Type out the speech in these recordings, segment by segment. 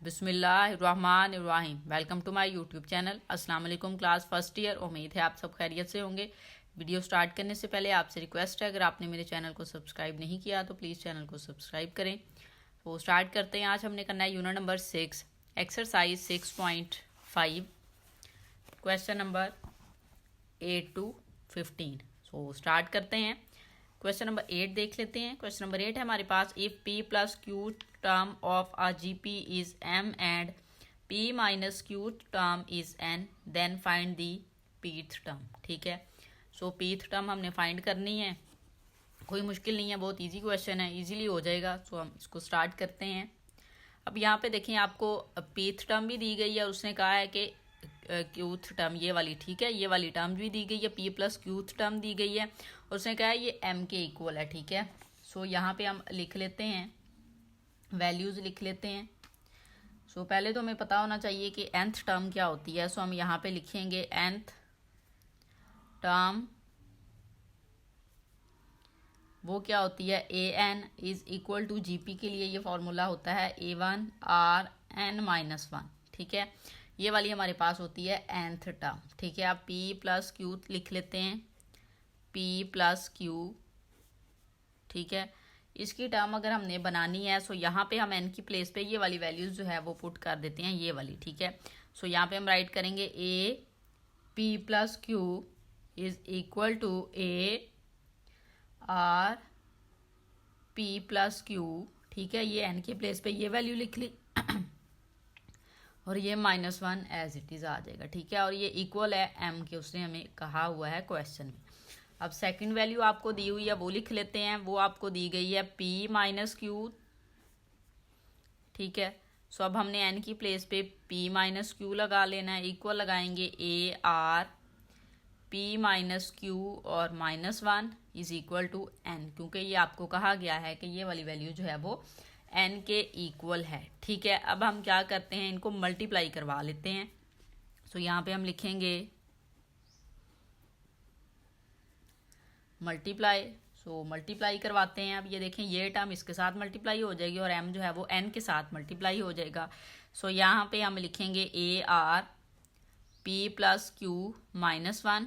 बिस्मिल्लाहिर्रहमानिर्रहीम। Welcome to my YouTube channel. अस्सलाम वालेकुम क्लास फर्स्ट ईयर। उम्मीद है आप सब खैरियत से होंगे। वीडियो स्टार्ट करने से पहले आपसे रिक्वेस्ट है, अगर आपने मेरे चैनल को सब्सक्राइब नहीं किया तो प्लीज़ चैनल को सब्सक्राइब करें। तो स्टार्ट करते हैं। आज हमने करना है unit number 6 exercise 6.5 question number 8 to 15। So start करते हैं। क्वेश्चन नंबर 8 देख लेते हैं। क्वेश्चन नंबर 8 है हमारे पास, if p plus q term of a GP is m and p minus q term is n, then find the pth term. ठीक है, सो pth टर्म हमने फाइंड करनी है। कोई मुश्किल नहीं है, बहुत इजी क्वेश्चन है, इजीली हो जाएगा। सो हम इसको स्टार्ट करते हैं। अब यहाँ पे देखें, आपको pth टर्म भी दी गई है और उसने कहा है कि क्यूथ टर्म ये वाली, ठीक है, ये वाली टर्म भी दी गई है, p प्लस क्यूथ टर्म दी गई है और उसने कहा है ये m के इक्वल है। ठीक है, सो यहाँ पे हम लिख लेते हैं, वैल्यूज़ लिख लेते हैं। सो पहले तो हमें पता होना चाहिए कि nth टर्म क्या होती है। सो हम यहाँ पे लिखेंगे nth टर्म वो क्या होती है, an is equal to GP के लिए ये फॉर्मूला होता है a1 r n माइनस 1। ठीक है, ये वाली हमारे पास होती है nth टर्म। ठीक है, आप p प्लस क्यू लिख लेते हैं, p प्लस क्यू। ठीक है, इसकी टर्म अगर हमने बनानी है सो यहाँ पे हम n की प्लेस पे ये वाली वैल्यूज जो है वो पुट कर देते हैं, ये वाली। ठीक है, सो यहाँ पे हम राइट करेंगे a p plus q is equal to a r p plus q. ठीक है, ये n की प्लेस पे ये वैल्यू लिख ली और ये -1 एज इट इज़ आ जाएगा। ठीक है, और ये इक्वल है m के, उसने हमें कहा हुआ है क्वेश्चन में। अब सेकंड वैल्यू आपको दी हुई है वो लिख लेते हैं। वो आपको दी गई है p माइनस क्यू। ठीक है, सो अब हमने n की प्लेस पे p माइनस क्यू लगा लेना है। इक्वल लगाएंगे a r p minus Q और -1 इज इक्वल टू n, क्योंकि ये आपको कहा गया है कि ये वाली वैल्यू जो है वो n के इक्वल है। ठीक है, अब हम क्या करते हैं, इनको मल्टीप्लाई करवा लेते हैं। सो यहाँ पे हम लिखेंगे मल्टीप्लाई। सो मल्टीप्लाई करवाते हैं। अब ये देखें, ये टर्म इसके साथ मल्टीप्लाई हो जाएगी और m जो है वो n के साथ मल्टीप्लाई हो जाएगा। सो यहाँ पे हम लिखेंगे a r p plus Q -1।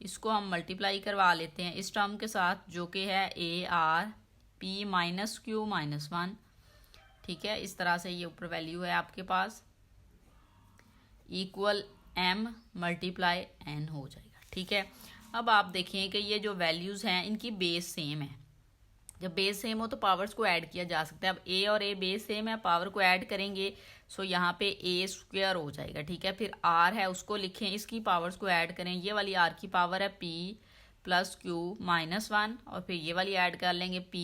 इसको हम मल्टीप्लाई करवा लेते हैं इस टर्म के साथ जो कि है a r p minus q -1। ठीक है, इस तरह से ये ऊपर वैल्यू है आपके पास, इक्वल m मल्टीप्लाई n हो जाएगा। ठीक है, अब आप देखिए कि ये जो वैल्यूज़ हैं इनकी बेस सेम है। जब बेस सेम हो तो पावर्स को ऐड किया जा सकता है। अब a और a बेस सेम है, पावर को ऐड करेंगे सो यहाँ पे a स्क्वायर हो जाएगा। ठीक है, फिर r है उसको लिखें, इसकी पावर्स को ऐड करें। ये वाली r की पावर है p प्लस क्यू -1 और फिर ये वाली ऐड कर लेंगे p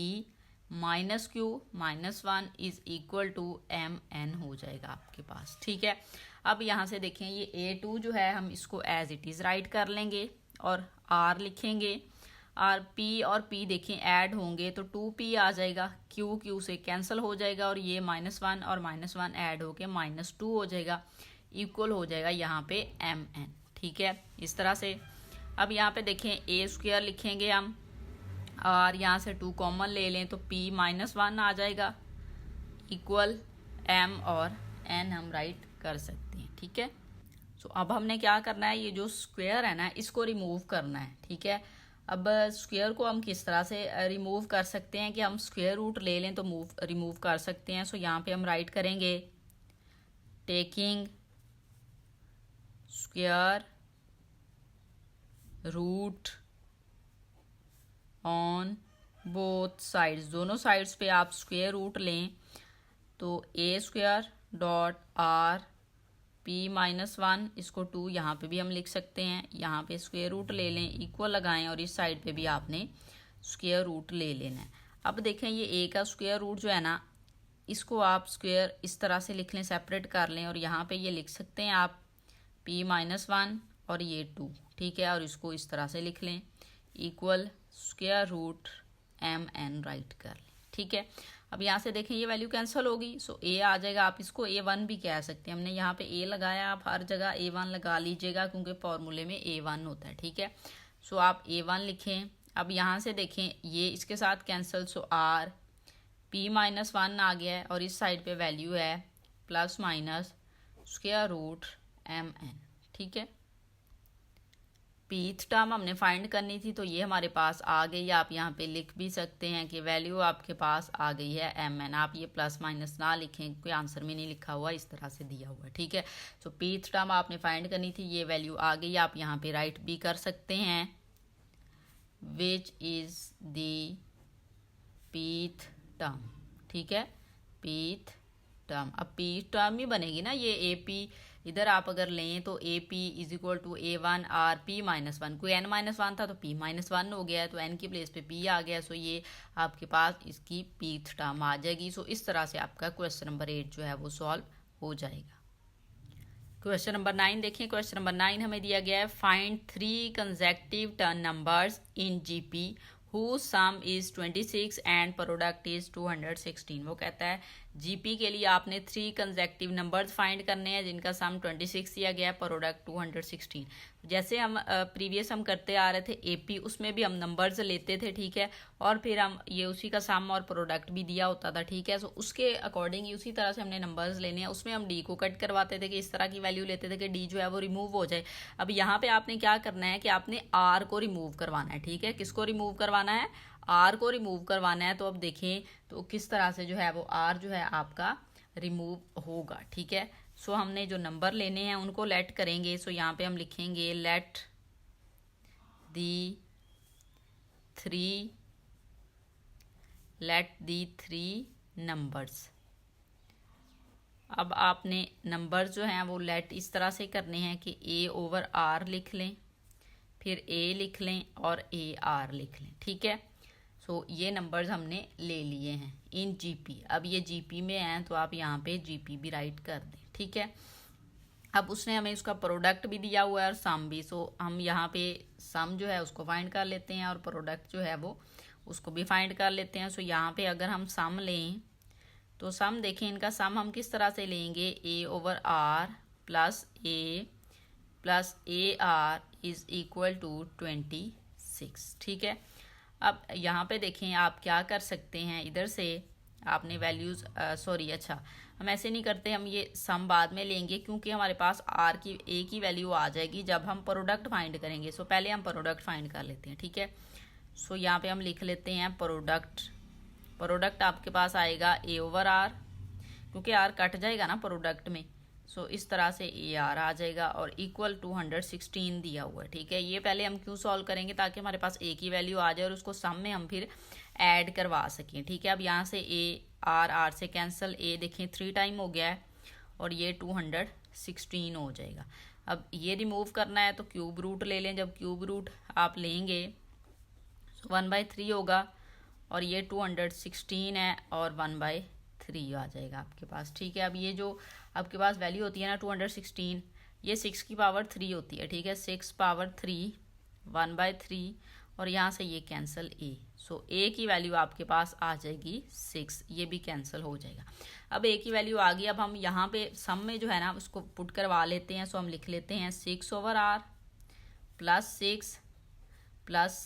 minus q -1 is equal to m n हो जाएगा आपके पास। ठीक है, अब यहाँ से देखें ये a2 जो है हम इसको एज इट इज़ राइट कर लेंगे और r लिखेंगे। r p और p देखें ऐड होंगे तो 2p आ जाएगा, q q से कैंसिल हो जाएगा और ये -1 और -1 ऐड होके -2 हो जाएगा, इक्वल हो जाएगा यहाँ पे mn। ठीक है, इस तरह से। अब यहाँ पे देखें a स्क्वायर लिखेंगे हम और यहाँ से 2 कॉमन ले लें तो p -1 आ जाएगा, इक्वल m और n हम राइट कर सकते हैं। ठीक है, सो अब हमने क्या करना है, ये जो स्क्वायर है ना इसको रिमूव करना है। ठीक है, अब स्क्वायर को हम किस तरह से रिमूव कर सकते हैं कि हम स्क्वायर रूट ले लें तो रिमूव कर सकते हैं। सो यहाँ पे हम राइट करेंगे taking square root on both sides, दोनों साइड्स पे आप स्क्वायर रूट लें तो a square dot r p -1, इसको 2 यहाँ पे भी हम लिख सकते हैं। यहाँ पे स्क्वायर रूट ले लें, इक्वल लगाएं और इस साइड पे भी आपने स्क्वायर रूट ले लेना है। अब देखें ये a का स्क्वायर रूट जो है ना इसको आप स्क्वायर इस तरह से लिख लें, सेपरेट कर लें और यहाँ पे ये लिख सकते हैं आप p -1 और ये 2। ठीक है, और इसको इस तरह से लिख लें, equal square root mn right कर लें। ठीक है, अब यहाँ से देखें ये वैल्यू कैंसिल होगी सो a आ जाएगा। आप इसको a1 भी कह सकते हैं, हमने यहाँ पे a लगाया, आप हर जगह a1 लगा लीजिएगा क्योंकि फॉर्मूले में a1 होता है। ठीक है, सो आप a1 लिखें। अब यहाँ से देखें ये इसके साथ कैंसिल, सो r p -1 आ गया है और इस साइड पे वैल्यू है plus minus square root mn, ठीक है। pth टर्म हमने फाइंड करनी थी तो ये हमारे पास आ गई। आप यहाँ पे लिख भी सकते हैं कि वैल्यू आपके पास आ गई है mn। आप ये प्लस माइनस ना लिखें, कोई आंसर में नहीं लिखा हुआ, इस तरह से दिया हुआ है, ठीक है। तो pth टर्म आपने फाइंड करनी थी, ये वैल्यू आ गई। आप यहाँ पे राइट भी कर सकते हैं which is the pth term, ठीक है, pth टर्म। अब pth टर्म ही बनेगी ना, ये AP इधर आप अगर लें तो AP is equal to A1 आर P माइनस वन, कोई N माइनस वन था तो P माइनस वन हो गया, तो N की प्लेस पे P आ गया। सो ये आपके पास इसकी pth टर्म आ जाएगी। सो इस तरह से आपका क्वेश्चन नंबर 8 जो है वो सॉल्व हो जाएगा। क्वेश्चन नंबर 9 देखिए। क्वेश्चन नंबर 9 हमें दिया गया है find 3 consecutive turn numbers in GP whose sum is 26 and product is 216। वो कहता है GP के लिए आपने 3 कंसेक्यूटिव नंबर्स फाइंड करने हैं जिनका सम 26 दिया गया है, प्रोडक्ट 216। जैसे हम प्रीवियस हम करते आ रहे थे AP, उसमें भी हम नंबर्स लेते थे, ठीक है, और फिर हम ये उसी का सम और प्रोडक्ट भी दिया होता था, ठीक है। सो उसके अकॉर्डिंग ही उसी तरह से हमने नंबर्स लेने हैं। उसमें हम D को कट करवाते थे कि इस तरह की वैल्यू लेते थे कि D जो है वो रिमूव हो जाए। अब यहाँ पे आपने क्या करना है कि आपने R को रिमूव करवाना है, ठीक है। किसको रिमूव करवाना है? R को रिमूव करवाना है। तो अब देखें तो किस तरह से जो है वो R जो है आपका रिमूव होगा, ठीक है। सो हमने जो नंबर लेने हैं उनको लेट करेंगे। सो यहाँ पे हम लिखेंगे लेट दी थ्री नंबर्स। अब आपने नंबर जो हैं वो लेट इस तरह से करने हैं कि A ओवर R लिख लें, फिर A लिख लें और AR लिख लें, ठीक है। सो ये नंबर्स हमने ले लिए हैं इन GP। अब ये GP में हैं तो आप यहाँ पे GP भी राइट कर दें, ठीक है। अब उसने हमें उसका प्रोडक्ट भी दिया हुआ है और सम भी। सो हम यहाँ पे सम जो है उसको फाइंड कर लेते हैं और प्रोडक्ट जो है वो उसको भी फाइंड कर लेते हैं। सो यहाँ पे अगर हम सम लें तो सम देखें, इनका सम हम किस तरह से लेंगे, A over R plus AR is equal to 26, ठीक है। अब यहाँ पे देखें आप क्या कर सकते हैं, इधर से आपने वैल्यूज़ हम ऐसे नहीं करते, हम ये सम बाद में लेंगे क्योंकि हमारे पास R की A की वैल्यू आ जाएगी जब हम प्रोडक्ट फाइंड करेंगे। सो पहले हम प्रोडक्ट फाइंड कर लेते हैं, ठीक है। सो यहाँ पे हम लिख लेते हैं प्रोडक्ट आपके पास आएगा A ओवर R, क्योंकि R कट जाएगा ना प्रोडक्ट में। सो इस तरह से AR आ जाएगा और इक्वल 216 दिया हुआ है, ठीक है। ये पहले हम क्यों सॉल्व करेंगे, ताकि हमारे पास A की वैल्यू आ जाए और उसको सम में हम फिर ऐड करवा सकें, ठीक है। अब यहाँ से R से कैंसिल, A देखें 3 टाइम हो गया है और ये 216 हो जाएगा। अब ये रिमूव करना है तो क्यूब रूट ले लें। जब क्यूब रूट आप लेंगे 1/3 होगा और ये 216 है और 1/3 आ जाएगा आपके पास, ठीक है। अब ये जो आपके पास वैल्यू होती है ना 216, ये 6 की पावर 3 होती है, ठीक है। 6 पावर 3 1/3 और यहाँ से ये कैंसिल A। सो A की वैल्यू आपके पास आ जाएगी 6, ये भी कैंसिल हो जाएगा। अब A की वैल्यू आ गई। अब हम यहाँ पे सम में जो है ना उसको पुट करवा लेते हैं। सो हम लिख लेते हैं 6 over R plus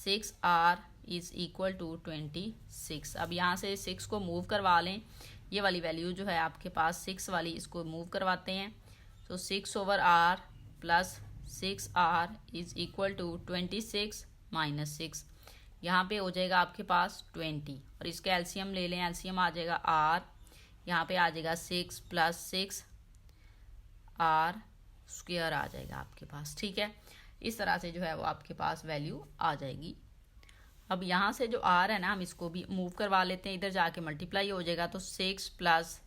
6R is equal to 26। अब यहाँ से 6 को मूव करवा लें, ये वाली वैल्यू जो है आपके पास 6 वाली, इसको मूव करवाते हैं। तो 6 over R plus 6R is equal to 26 minus 6, यहाँ पे हो जाएगा आपके पास 20 और इसका एलसीएम ले लें। एलसीएम आ जाएगा R, यहाँ पे आ जाएगा 6 प्लस 6R स्क्वायर आ जाएगा आपके पास, ठीक है। इस तरह से जो है वो आपके पास वैल्यू आ जाएगी। अब यहाँ से जो R है ना हम इसको भी मूव करवा लेते हैं, इधर जाके मल्टीप्लाई हो जाएगा। तो 6 plus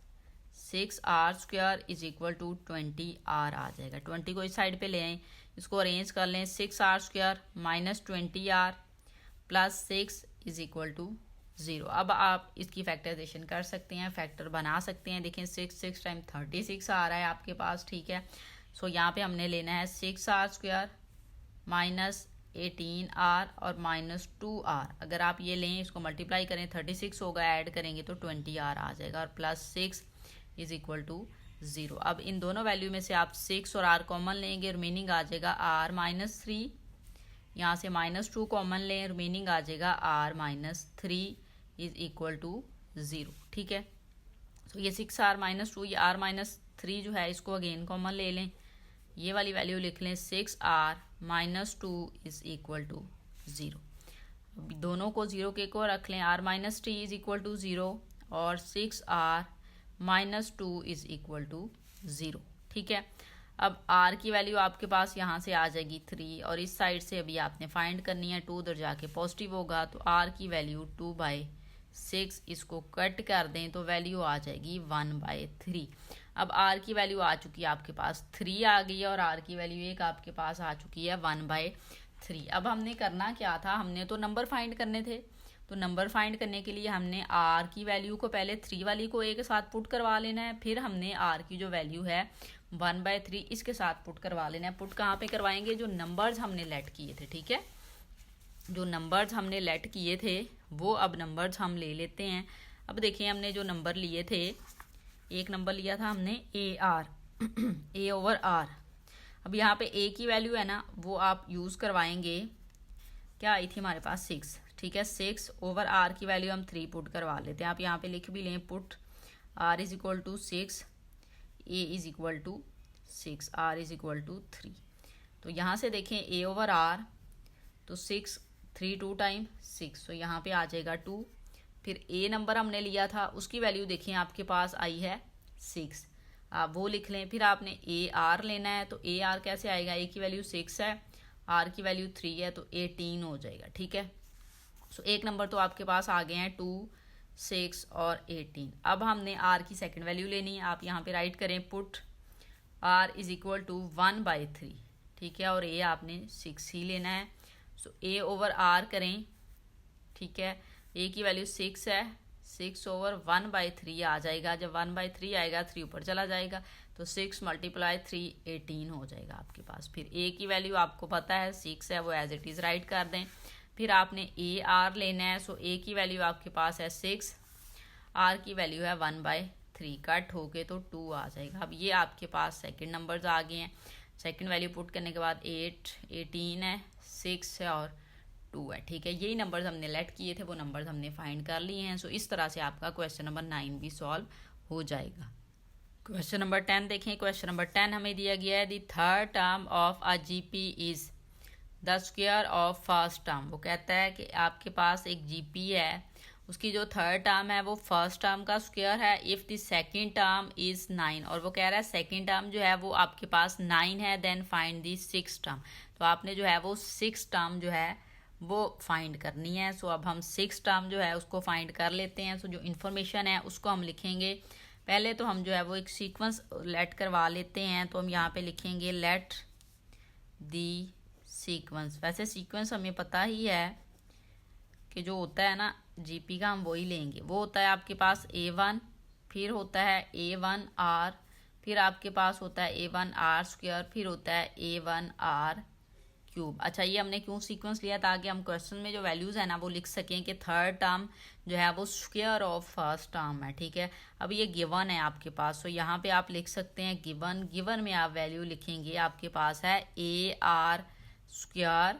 6R square is equal to 20R आ जाएगा। 20 को इस साइड पे ले आएँ, इसको अरेंज कर लें। 6R square minus 20R plus 6 is equal to 0। अब आप इसकी फैक्टराइजेशन कर सकते हैं, फैक्टर बना सकते हैं। देखें 6 टाइम 36 आ रहा है आपके पास, ठीक है। सो यहाँ पे हमने लेना है 6R स्क्वायर माइनस 18R और माइनस 2R। अगर आप ये लें, इसको मल्टीप्लाई करें, 36 होगा, ऐड करेंगे तो 20R आ जाएगा और प्लस 6 इज इक्वल टू 0। अब इन दोनों वैल्यू में से आप 6 और R कॉमन लेंगे, रिमेनिंग आ जाएगा R माइनस 3। यहाँ से माइनस 2 कॉमन लें, रिमेनिंग आ जाएगा R minus 3 is equal to 0, ठीक है। सो ये 6r माइनस 2, ये r माइनस 3 जो है इसको अगेन कॉमन ले लें, ये वाली वैल्यू लिख लें 6r minus 2 is equal to 0। दोनों को 0 के को रख लें, r minus t is equal to 0 और 6r minus 2 is equal to 0। ठीक है, अब r की वैल्यू आपके पास यहाँ से आ जाएगी 3 और इस साइड से अभी आपने फाइंड करनी है, 2 उधर जाके पॉजिटिव होगा तो r की वैल्यू 2/6, इसको कट कर दें तो वैल्यू आ जाएगी 1/3। अब r की वैल्यू आ चुकी है आपके पास 3 आ गई है और r की वैल्यू एक आपके पास आ चुकी है 1/3। अब हमने करना क्या था, हमने तो नंबर फाइंड करने थे, तो नंबर फाइंड करने के लिए हमने r की वैल्यू को पहले 3 वाली को a के साथ पुट करवा लेना है, फिर हमने r की जो वैल्यू है 1/3 इसके साथ पुट करवा लेना है। पुट कहाँ पे करवाएंगे, जो नंबर्स हमने लेट किए थे। ठीक है, जो नंबर्स हमने लेट किए थे वो अब नंबर्स हम ले लेते हैं। अब देखिए हमने जो नंबर लिए थे, एक नंबर लिया था हमने AR A ओवर R। अब यहाँ पे A की वैल्यू है ना वो आप यूज़ करवाएंगे, क्या आई थी हमारे पास 6। ठीक है, 6 ओवर R की वैल्यू हम 3 पुट करवा लेते हैं। आप यहाँ पे लिख भी लें, put R is equal to 6, A is equal to 6, R is equal to 3। तो यहाँ से देखें A ओवर R, तो 6 3 2 टाइम 6, तो यहाँ पे आ जाएगा 2। फिर A नंबर हमने लिया था उसकी वैल्यू देखें आपके पास आई है 6, आप वो लिख लें। फिर आपने AR लेना है, तो AR कैसे आएगा, A की वैल्यू 6 है, R की वैल्यू 3 है, तो 18 हो जाएगा। ठीक है, सो एक नंबर तो आपके पास आ गए हैं 2, 6 और 18। अब हमने R की सेकंड वैल्यू लेनी है, आप यहाँ पे राइट करें, put R is equal to 1/3। ठीक है, और A आपने 6 ही लेना है, सो A ओवर R करें। ठीक है, A की वैल्यू 6 है, 6 ओवर 1/3 आ जाएगा, जब 1/3 आएगा 3 ऊपर चला जाएगा, तो 6 मल्टीप्लाई 3 18 हो जाएगा आपके पास। फिर A की वैल्यू आपको पता है 6 है, वो एज इट इज़ राइट कर दें। फिर आपने AR लेना है, सो A की वैल्यू आपके पास है 6, R की वैल्यू है 1/3, कट होके तो 2 आ जाएगा। अब ये आपके पास सेकंड नंबर्स आ गए हैं। सेकंड वैल्यू पुट करने के बाद 8 18 है, 6 है और 2 है। ठीक है, यही नंबर्स हमने लेट किए थे, वो नंबर्स हमने फाइंड कर लिए हैं। सो इस तरह से आपका क्वेश्चन नंबर 9 भी सॉल्व हो जाएगा। क्वेश्चन नंबर 10 देखें। क्वेश्चन नंबर 10 हमें दिया गया है, the third term of a GP is the square of first term. वो कहता है कि आपके पास एक जीपी है, उसकी जो थर्ड टर्म है वो फर्स्ट टर्म का स्क्वायर है if the second term is 9। और वो कह रहा है सेकंड टर्म जो है वो आपके पास 9 है, then find the six term. तो आपने जो है वो सिक्स टर्म जो है वो फाइंड करनी है। सो अब हम सिक्स टर्म जो है उसको फाइंड कर लेते हैं। सो जो इन्फॉर्मेशन है उसको हम लिखेंगे। पहले तो हम जो है वो एक सीक्वेंस लेट करवा लेते हैं, तो हम यहाँ पे लिखेंगे लेट दी सीक्वेंस। वैसे सीक्वेंस हमें पता ही है कि जो होता है ना जीपी का हम वही लेंगे। वो होता है आपके पास A1, फिर होता है A1R, फिर आपके पास होता है A1R स्क्वायर, फिर होता है A1R क्यूब। अच्छा, ये हमने क्यों सीक्वेंस लिया, ताकि हम क्वेश्चन में जो वैल्यूज़ है ना वो लिख सकें कि थर्ड टर्म जो है वो स्क्वायर ऑफ फर्स्ट टर्म है। ठीक है, अब ये गिवन है आपके पास, तो यहाँ पे आप लिख सकते हैं गिवन। गिवन में आप वैल्यू लिखेंगे, आपके पास है AR square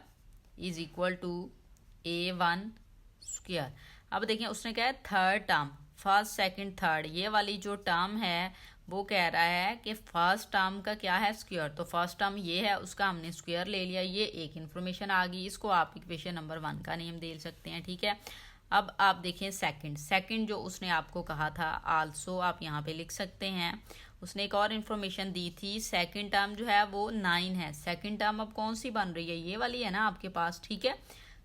is equal to A1 square. अब देखिए उसने कहा है third term, first second third, ये वाली जो टर्म है वो कह रहा है कि फर्स्ट टर्म का क्या है स्क्वायर। तो फर्स्ट टर्म ये है, उसका हमने स्क्वायर ले लिया, ये एक इन्फॉर्मेशन आ गई। इसको आप इक्वेशन नंबर 1 का नेम दे सकते हैं। ठीक है, अब आप देखें सेकंड जो उसने आपको कहा था आल्सो आप यहाँ पे लिख सकते हैं। उसने एक और इन्फॉर्मेशन दी थी, सेकंड टर्म जो है वो 9 है। सेकंड टर्म अब कौन सी बन रही है, ये वाली है ना आपके पास। ठीक है,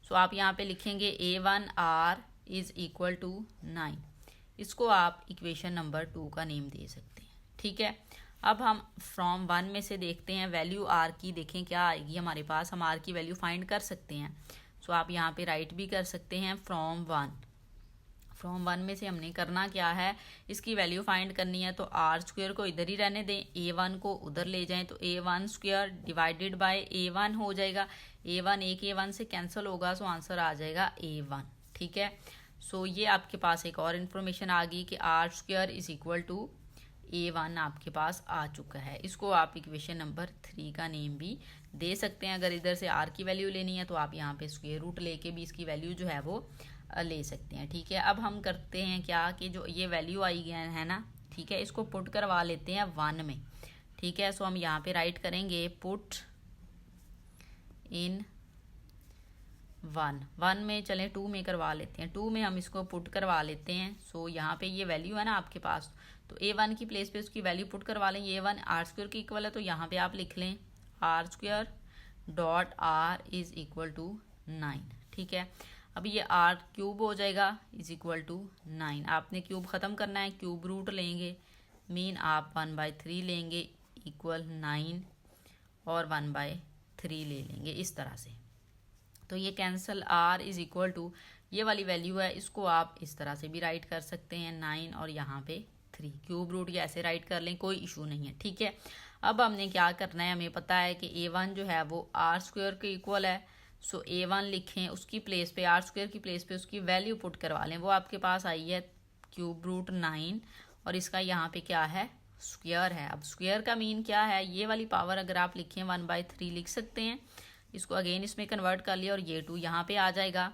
सो आप यहाँ पे लिखेंगे A1R इज इक्वल टू 9। इसको आप इक्वेशन नंबर 2 का नेम दे सकते हैं। ठीक है, अब हम फ्रॉम 1 में से देखते हैं वैल्यू R की, देखें क्या आएगी हमारे पास। हम R की वैल्यू फाइंड कर सकते हैं, सो आप यहाँ पे राइट भी कर सकते हैं फ्रॉम 1। फ्रॉम 1 में से हमने करना क्या है, इसकी वैल्यू फाइंड करनी है। तो R स्क्वायर को इधर ही रहने दें, A1 को उधर ले जाएं, तो A1 square divided by A1 हो जाएगा। A1 एक A1 से कैंसिल होगा, सो आंसर आ जाएगा A1। ठीक है, सो ये आपके पास एक और इन्फॉर्मेशन आ गई कि R square is equal to A1 आपके पास आ चुका है। इसको आप इक्वेशन नंबर 3 का नेम भी दे सकते हैं। अगर इधर से R की वैल्यू लेनी है तो आप यहाँ पे स्क्वायर रूट लेके भी इसकी वैल्यू जो है वो ले सकते हैं। ठीक है, अब हम करते हैं क्या कि जो ये वैल्यू आई है ना ठीक है, इसको पुट करवा लेते हैं 1 में, ठीक है। सो हम यहाँ पे राइट करेंगे पुट इन 1 में, चलें 2 में करवा लेते हैं, 2 में हम इसको पुट करवा लेते हैं। सो यहाँ पे ये वैल्यू है ना आपके पास, तो A1 की प्लेस पे उसकी वैल्यू पुट करवा लें। A1 R² की इक्वल है, तो यहाँ पे आप लिख लें R² dot R is equal to 9, ठीक है। अब ये R³ हो जाएगा इज इक्वल टू 9। आपने क्यूब ख़त्म करना है, क्यूब रूट लेंगे, मीन आप 1/3 लेंगे इक्वल 9 और 1/3 ले लेंगे इस तरह से। तो ये cancel R is equal to ये वाली वैल्यू है, इसको आप इस तरह से भी राइट कर सकते हैं 9 और यहाँ पे 3, क्यूब रूट या ऐसे राइट कर लें, कोई इशू नहीं है, ठीक है। अब हमने क्या करना है, हमें पता है कि A1 जो है वो R² के इक्वल है। सो A1 लिखें, उसकी प्लेस पे R² की प्लेस पे उसकी वैल्यू पुट करवा लें। वो आपके पास आई है क्यूब रूट 9 और इसका यहाँ पे क्या है, स्क्वायर है। अब स्क्वायर का मीन क्या है, ये वाली पावर अगर आप लिखें 1/3 लिख सकते हैं, इसको अगेन इसमें कन्वर्ट कर लिया और ये 2 यहाँ पे आ जाएगा,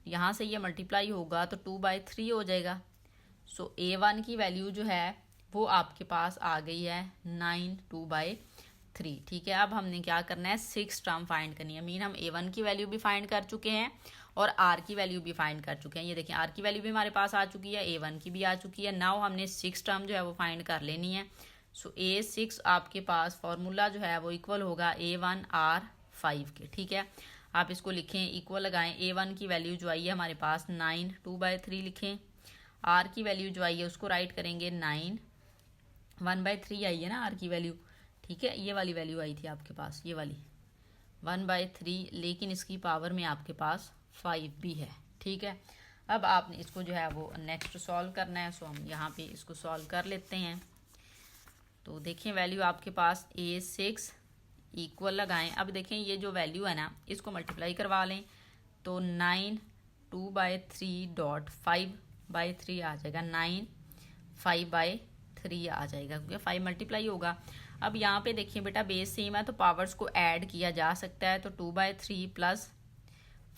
यहाँ से ये मल्टीप्लाई होगा तो 2/3 हो जाएगा। सो A1 की वैल्यू जो है वो आपके पास आ गई है 9 2/3, ठीक है। अब हमने क्या करना है, 6 टर्म फाइंड करनी है, मीन हम A1 की वैल्यू भी फाइंड कर चुके हैं और R की वैल्यू भी फाइंड कर चुके हैं। ये देखें R की वैल्यू भी हमारे पास आ चुकी है, A1 की भी आ चुकी है। नाउ हमने 6 टर्म जो है वो फाइंड कर लेनी है। सो A6 आपके पास फॉर्मूला जो है वो इक्वल होगा A1 R5 के, ठीक है। आप इसको लिखें, इक्वल लगाएं, A1 की वैल्यू जो आई है हमारे पास 9 2/3 लिखें, R की वैल्यू जो आई है उसको राइट करेंगे 9 1/3 आई है ना R की वैल्यू, ठीक है। ये वाली वैल्यू आई थी आपके पास, ये वाली 1/3, लेकिन इसकी पावर में आपके पास 5 भी है, ठीक है। अब आपने इसको जो है वो नेक्स्ट सॉल्व करना है। सो हम यहाँ पे इसको सॉल्व कर लेते हैं। तो देखें वैल्यू आपके पास A6 इक्वल लगाएं। अब देखें ये जो वैल्यू है ना, इसको मल्टीप्लाई करवा लें तो 9 2/3 डॉट 5/3 आ जाएगा, 9 5/3 आ जाएगा, क्योंकि 5 मल्टीप्लाई होगा। अब यहाँ पे देखिए बेटा बेस सेम है तो पावर्स को ऐड किया जा सकता है, तो 2/3 प्लस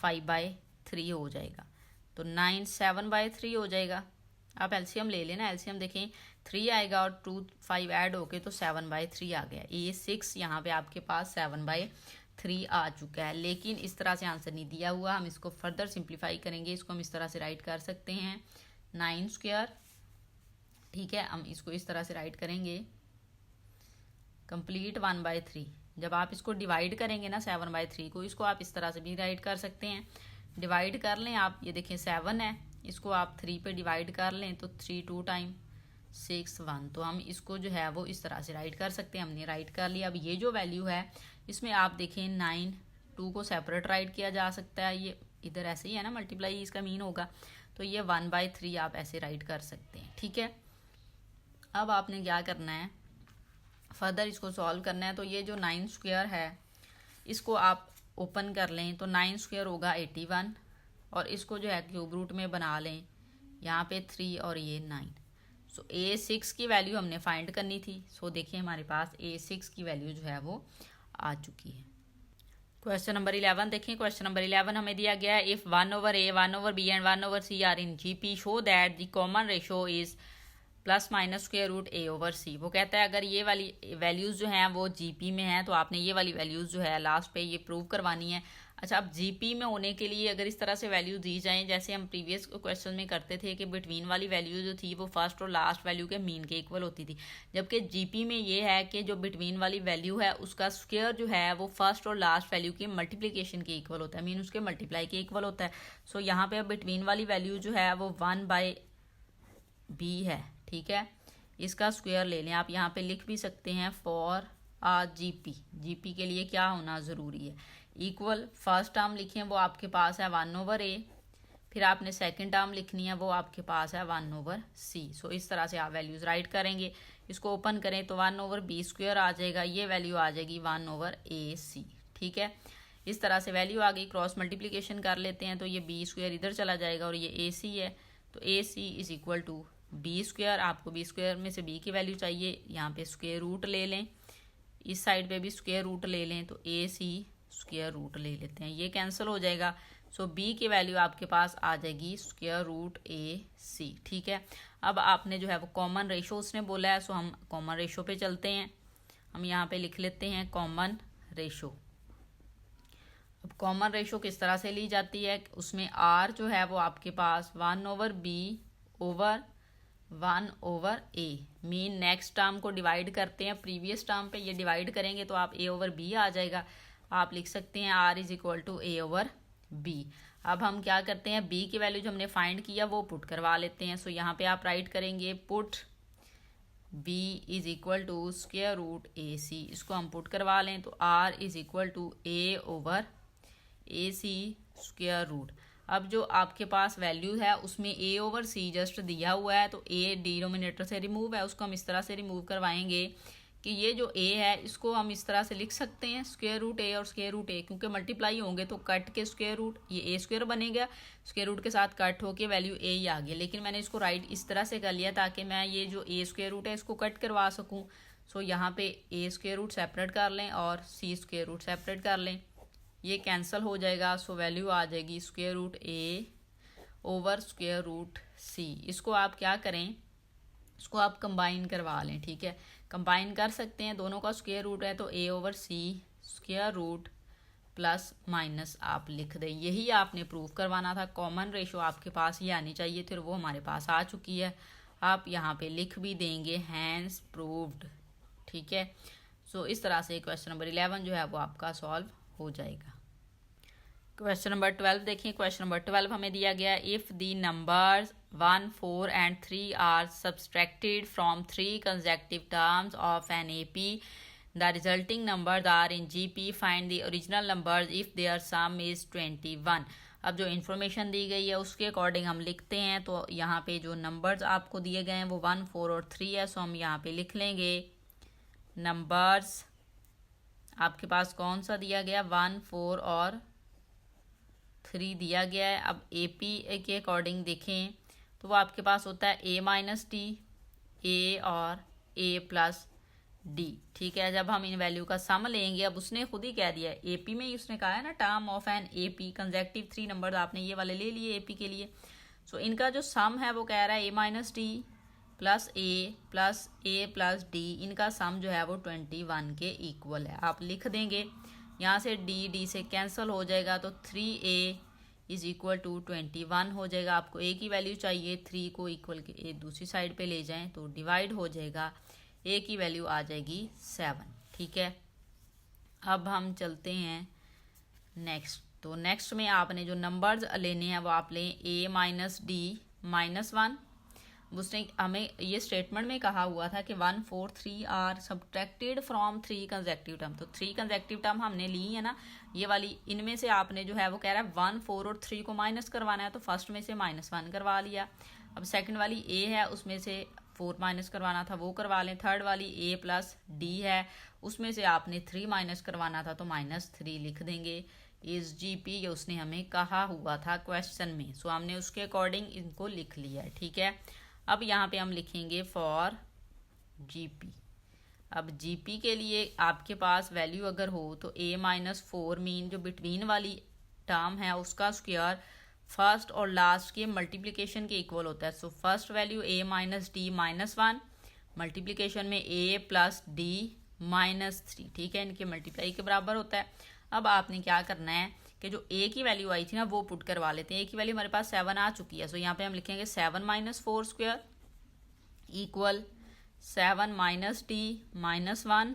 5/3 हो जाएगा, तो 9 7/3 हो जाएगा। आप एलसीएम ले लेना, एलसीएम देखें 3 आएगा और 2 5 ऐड होके तो 7/3 आ गया। A6 यहाँ पे आपके पास 7/3 आ चुका है, लेकिन इस तरह से आंसर नहीं दिया हुआ। हम इसको फर्दर सिंप्लीफाई करेंगे, इसको हम इस तरह से राइट कर सकते हैं 9², ठीक है। हम इसको इस तरह से राइट करेंगे कंप्लीट 1/3। जब आप इसको डिवाइड करेंगे ना 7/3 को, इसको आप इस तरह से भी राइट कर सकते हैं, डिवाइड कर लें आप, ये देखें 7 है, इसको आप 3 पे डिवाइड कर लें तो 3 2 टाइम 6 1, तो हम इसको जो है वो इस तरह से राइट कर सकते हैं। हमने राइट कर लिया। अब ये जो वैल्यू है इसमें आप देखें 9 2 को सेपरेट राइट किया जा सकता है, ये इधर ऐसे ही है ना, मल्टीप्लाई इसका मीन होगा, तो ये 1/3 आप ऐसे राइट कर सकते हैं, ठीक है। अब आपने क्या करना है, फर्दर इसको सॉल्व करना है। तो ये जो 9² है इसको आप ओपन कर लें तो 9² होगा 81 और इसको जो है क्यूब रूट में बना लें, यहाँ पे 3 और ये 9। सो A6 की वैल्यू हमने फाइंड करनी थी। सो देखिए हमारे पास A6 की वैल्यू जो है वो आ चुकी है। क्वेश्चन नंबर 11 देखें। क्वेश्चन नंबर 11 हमें दिया गया है, if 1/A 1/B and 1/C are in GP show that the common ratio is ±√A/C। वो कहता है अगर ये वाली वैल्यूज़ जो हैं वो GP में हैं तो आपने ये वाली वैल्यूज़ जो है लास्ट पे ये प्रूव करवानी है। अच्छा, अब GP में होने के लिए अगर इस तरह से वैल्यू दी जाएं, जैसे हम प्रीवियस क्वेश्चन में करते थे कि बिटवीन वाली वैल्यू जो थी वो फर्स्ट और लास्ट वैल्यू के मीन के इक्वल होती थी, जबकि GP में ये है कि जो बिटवीन वाली वैल्यू है उसका स्क्वायर जो है वो फर्स्ट और लास्ट वैल्यू की मल्टीप्लीकेशन के इक्वल होता है, मीन उसके मल्टीप्लाई के इक्वल होता है। सो यहाँ पे अब बिटवीन वाली वैल्यू जो है वो 1/B है, ठीक है। इसका स्क्वायर ले लें, आप यहाँ पे लिख भी सकते हैं फॉर GP के लिए क्या होना ज़रूरी है, इक्वल फर्स्ट टर्म लिखें वो आपके पास है 1/A, फिर आपने सेकंड टर्म लिखनी है वो आपके पास है 1/C। सो इस तरह से आप वैल्यूज़ राइट करेंगे। इसको ओपन करें तो 1/B² आ जाएगा, ये वैल्यू आ जाएगी 1/AC, ठीक है। इस तरह से वैल्यू आ गई, क्रॉस मल्टीप्लीकेशन कर लेते हैं तो ये B² इधर चला जाएगा और ये AC है, तो AC is equal to B²। आपको B² में से B की वैल्यू चाहिए, यहाँ पे स्क्वायर रूट ले लें, इस साइड पे भी स्क्वायर रूट ले लें तो AC स्क्वायर रूट ले लेते हैं, ये कैंसिल हो जाएगा। सो B की वैल्यू आपके पास आ जाएगी √AC, ठीक है। अब आपने जो है वो कॉमन रेशो उसने बोला है, सो हम कॉमन रेशो पे चलते हैं। हम यहाँ पे लिख लेते हैं कॉमन रेशो। अब कॉमन रेशो किस तरह से ली जाती है, उसमें आर जो है वो आपके पास 1/b over 1/a, mean next term को डिवाइड करते हैं प्रीवियस टर्म पे, ये डिवाइड करेंगे तो आप a/b आ जाएगा। आप लिख सकते हैं r is equal to a/b। अब हम क्या करते हैं, b की वैल्यू जो हमने फाइंड किया वो पुट करवा लेते हैं। सो यहाँ पे आप राइट करेंगे put b is equal to square root ac, इसको हम पुट करवा लें तो r is equal to a/ac square root. अब जो आपके पास वैल्यू है उसमें a/c जस्ट दिया हुआ है, तो a डिनोमिनेटर से रिमूव है, उसको हम इस तरह से रिमूव करवाएंगे कि ये जो a है इसको हम इस तरह से लिख सकते हैं स्क्वायर रूट a और स्क्वायर रूट a, क्योंकि मल्टीप्लाई होंगे तो कट के स्क्वायर रूट ये a स्क्वायर बनेगा, स्क्वायर रूट के साथ कट होके वैल्यू a ही आ गई। लेकिन मैंने इसको राइट इस तरह से कर लिया ताकि मैं ये जो a स्क्वायर रूट है इसको कट करवा सकूँ। सो यहाँ पे a स्क्वायर रूट सेपरेट कर लें और c स्क्वायर रूट सेपरेट कर लें, ये कैंसिल हो जाएगा। सो वैल्यू आ जाएगी square root a over square root c। इसको आप क्या करें, इसको आप कंबाइन करवा लें, ठीक है, कंबाइन कर सकते हैं, दोनों का स्क्वायर रूट है तो a/c square root plus minus आप लिख दें। यही आपने प्रूव करवाना था। कॉमन रेशो आपके पास ये आनी चाहिए थी, वो हमारे पास आ चुकी है। आप यहाँ पे लिख भी देंगे हैंस प्रूव्ड, ठीक है। सो इस तरह से क्वेश्चन नंबर 11 जो है वो आपका सॉल्व हो जाएगा। क्वेश्चन नंबर 12 देखिए। क्वेश्चन नंबर 12 हमें दिया गया if the numbers 1, 4 and 3 are subtracted from 3 consecutive terms of an AP, the resulting numbers are in GP. Find the original numbers if their sum is 21। अब जो information दी गई है उसके according हम लिखते हैं। तो यहाँ पे जो नंबर्स आपको दिए गए हैं वो 1, 4 और 3 है। सो हम यहाँ पे लिख लेंगे नंबर्स आपके पास कौन सा दिया गया, 1, 4 और 3 दिया गया है। अब AP के अकॉर्डिंग देखें तो वो आपके पास होता है a-d, a और a+d, ठीक है। जब हम इन वैल्यू का सम लेंगे, अब उसने खुद ही कह दिया है AP में ही उसने कहा है ना term of an AP consecutive 3 number आपने ये वाले ले लिए AP के लिए। सो इनका जो सम है वो कह रहा है a-d प्लस a+d, इनका सम जो है वो 21 के इक्वल है। आप लिख देंगे, यहाँ से d से कैंसिल हो जाएगा तो 3a इज इक्वल टू 21 हो जाएगा। आपको a की वैल्यू चाहिए, 3 को इक्वल के दूसरी साइड पे ले जाएं तो डिवाइड हो जाएगा, a की वैल्यू आ जाएगी 7, ठीक है। अब हम चलते हैं नेक्स्ट। तो नेक्स्ट में आपने जो नंबर्स लेने हैं वो आप लें a-d-1। उसने हमें ये स्टेटमेंट में कहा हुआ था कि 1, 4, 3 are subtracted from 3 consecutive term. तो 3 कंसेक्टिव टर्म हमने ली है ना ये वाली, इनमें से आपने जो है वो कह रहा है 1, 4 और 3 को माइनस करवाना है, तो फर्स्ट में से -1 करवा लिया। अब सेकंड वाली a है उसमें से 4 माइनस करवाना था, वो करवा लें। थर्ड वाली a+d है उसमें से आपने 3 माइनस करवाना था तो -3 लिख देंगे। इस GP ये उसने हमें कहा हुआ था क्वेश्चन में। सो हमने उसके अकॉर्डिंग इनको लिख लिया है, ठीक है। अब यहाँ पे हम लिखेंगे फॉर GP। अब GP के लिए आपके पास वैल्यू अगर हो तो a-4 मीन जो बिटवीन वाली टर्म है उसका स्क्वायर फर्स्ट और लास्ट के मल्टीप्लिकेशन के इक्वल होता है। So first value a-d -1 multiplication में a+d -3, ठीक है, इनके मल्टीप्लाई के बराबर होता है। अब आपने क्या करना है कि जो a की वैल्यू आई थी ना वो पुट करवा लेते हैं। a की वैल्यू हमारे पास 7 आ चुकी है। सो यहाँ पे हम लिखेंगे 7 - 4 स्क्वायर इक्वल 7 - d -1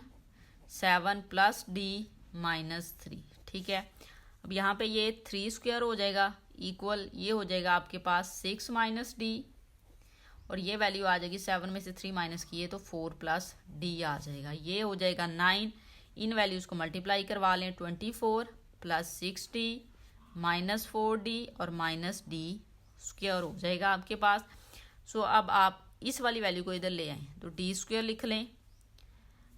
7 + d -3, ठीक है। अब यहाँ पे ये 3 स्क्वायर हो जाएगा इक्वल ये हो जाएगा आपके पास 6 - d और ये वैल्यू आ जाएगी 7 में से 3 माइनस किए तो 4 + d आ जाएगा, ये हो जाएगा 9। इन वैल्यूज़ को मल्टीप्लाई करवा लें, 24 + 6d -4d और -d स्क्वायर हो जाएगा आपके पास। सो अब आप इस वाली वैल्यू को इधर ले आएँ तो d स्क्वायर लिख लें,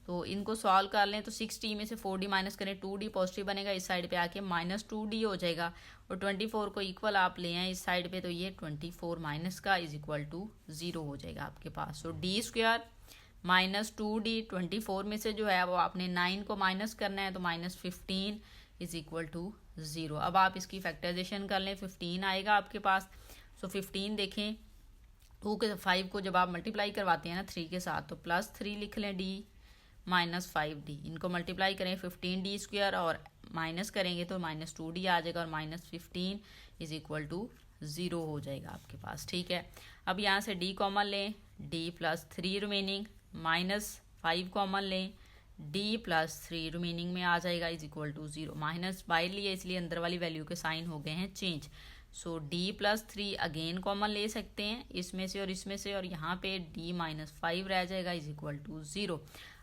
तो इनको सॉल्व कर लें तो 6d में से 4d माइनस करें 2d पॉजिटिव बनेगा, इस साइड पे आके -2d हो जाएगा और 24 को इक्वल आप ले आए इस साइड पे तो ये 24 माइनस का इज इक्वल टू 0 हो जाएगा आपके पास। सो d स्क्वायर -2d 24 में से जो है वो आपने 9 को माइनस करना है तो -15 इज इक्वल टू 0। अब आप इसकी फैक्टराइजेशन कर लें, 15 आएगा आपके पास। सो 15 देखें 2 के 5 को जब आप मल्टीप्लाई करवाते हैं ना 3 के साथ, तो +3 लिख लें d -5d, इनको मल्टीप्लाई करें 15d² और माइनस करेंगे तो -2d आ जाएगा और -15 = 0 हो जाएगा आपके पास। ठीक है, अब यहाँ से d कॉमन लें, d +3 रिमेनिंग, -5 कॉमन लें, d +3 रिमेनिंग में आ जाएगा =0। माइनस बाहर लिए इसलिए अंदर वाली वैल्यू के साइन हो गए हैं चेंज। सो d +3 अगेन कॉमन ले सकते हैं इसमें से और इसमें से, और यहाँ पे d -5 रह जाएगा =0।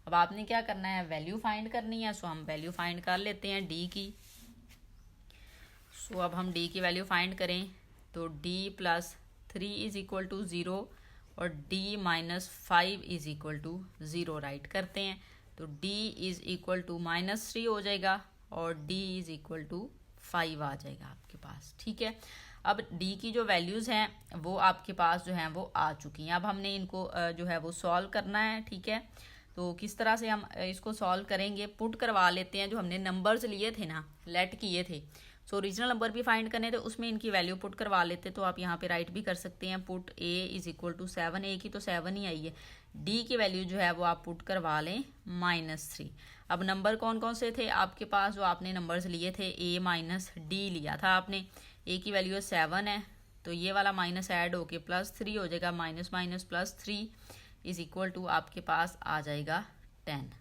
अब आपने क्या करना है, वैल्यू फाइंड करनी है। सो हम वैल्यू फाइंड कर लेते हैं d की। सो अब हम d की वैल्यू फाइंड करें तो d +3 = 0 और d -5 = 0 राइट करते हैं तो d -3 हो जाएगा और d =5 आ जाएगा आपके पास। ठीक है, अब d की जो वैल्यूज़ हैं वो आपके पास जो हैं वो आ चुकी हैं। अब हमने इनको जो है वो सॉल्व करना है। ठीक है, तो किस तरह से हम इसको सॉल्व करेंगे, पुट करवा लेते हैं। जो हमने नंबर्स लिए थे ना, लेट किए थे, सो ओरिजिनल नंबर भी फाइंड करने थे, उसमें इनकी वैल्यू पुट करवा लेते। तो आप यहाँ पे राइट भी कर सकते हैं, पुट a = 7, a की तो 7 ही आई है, d की वैल्यू जो है वो आप पुट करवा लें -3। अब नंबर कौन कौन से थे आपके पास, जो आपने नंबर्स लिए थे, a - d लिया था आपने, a की वैल्यू 7 है, तो ये वाला माइनस ऐड होके +3 हो जाएगा, -3 = आपके पास आ जाएगा 10।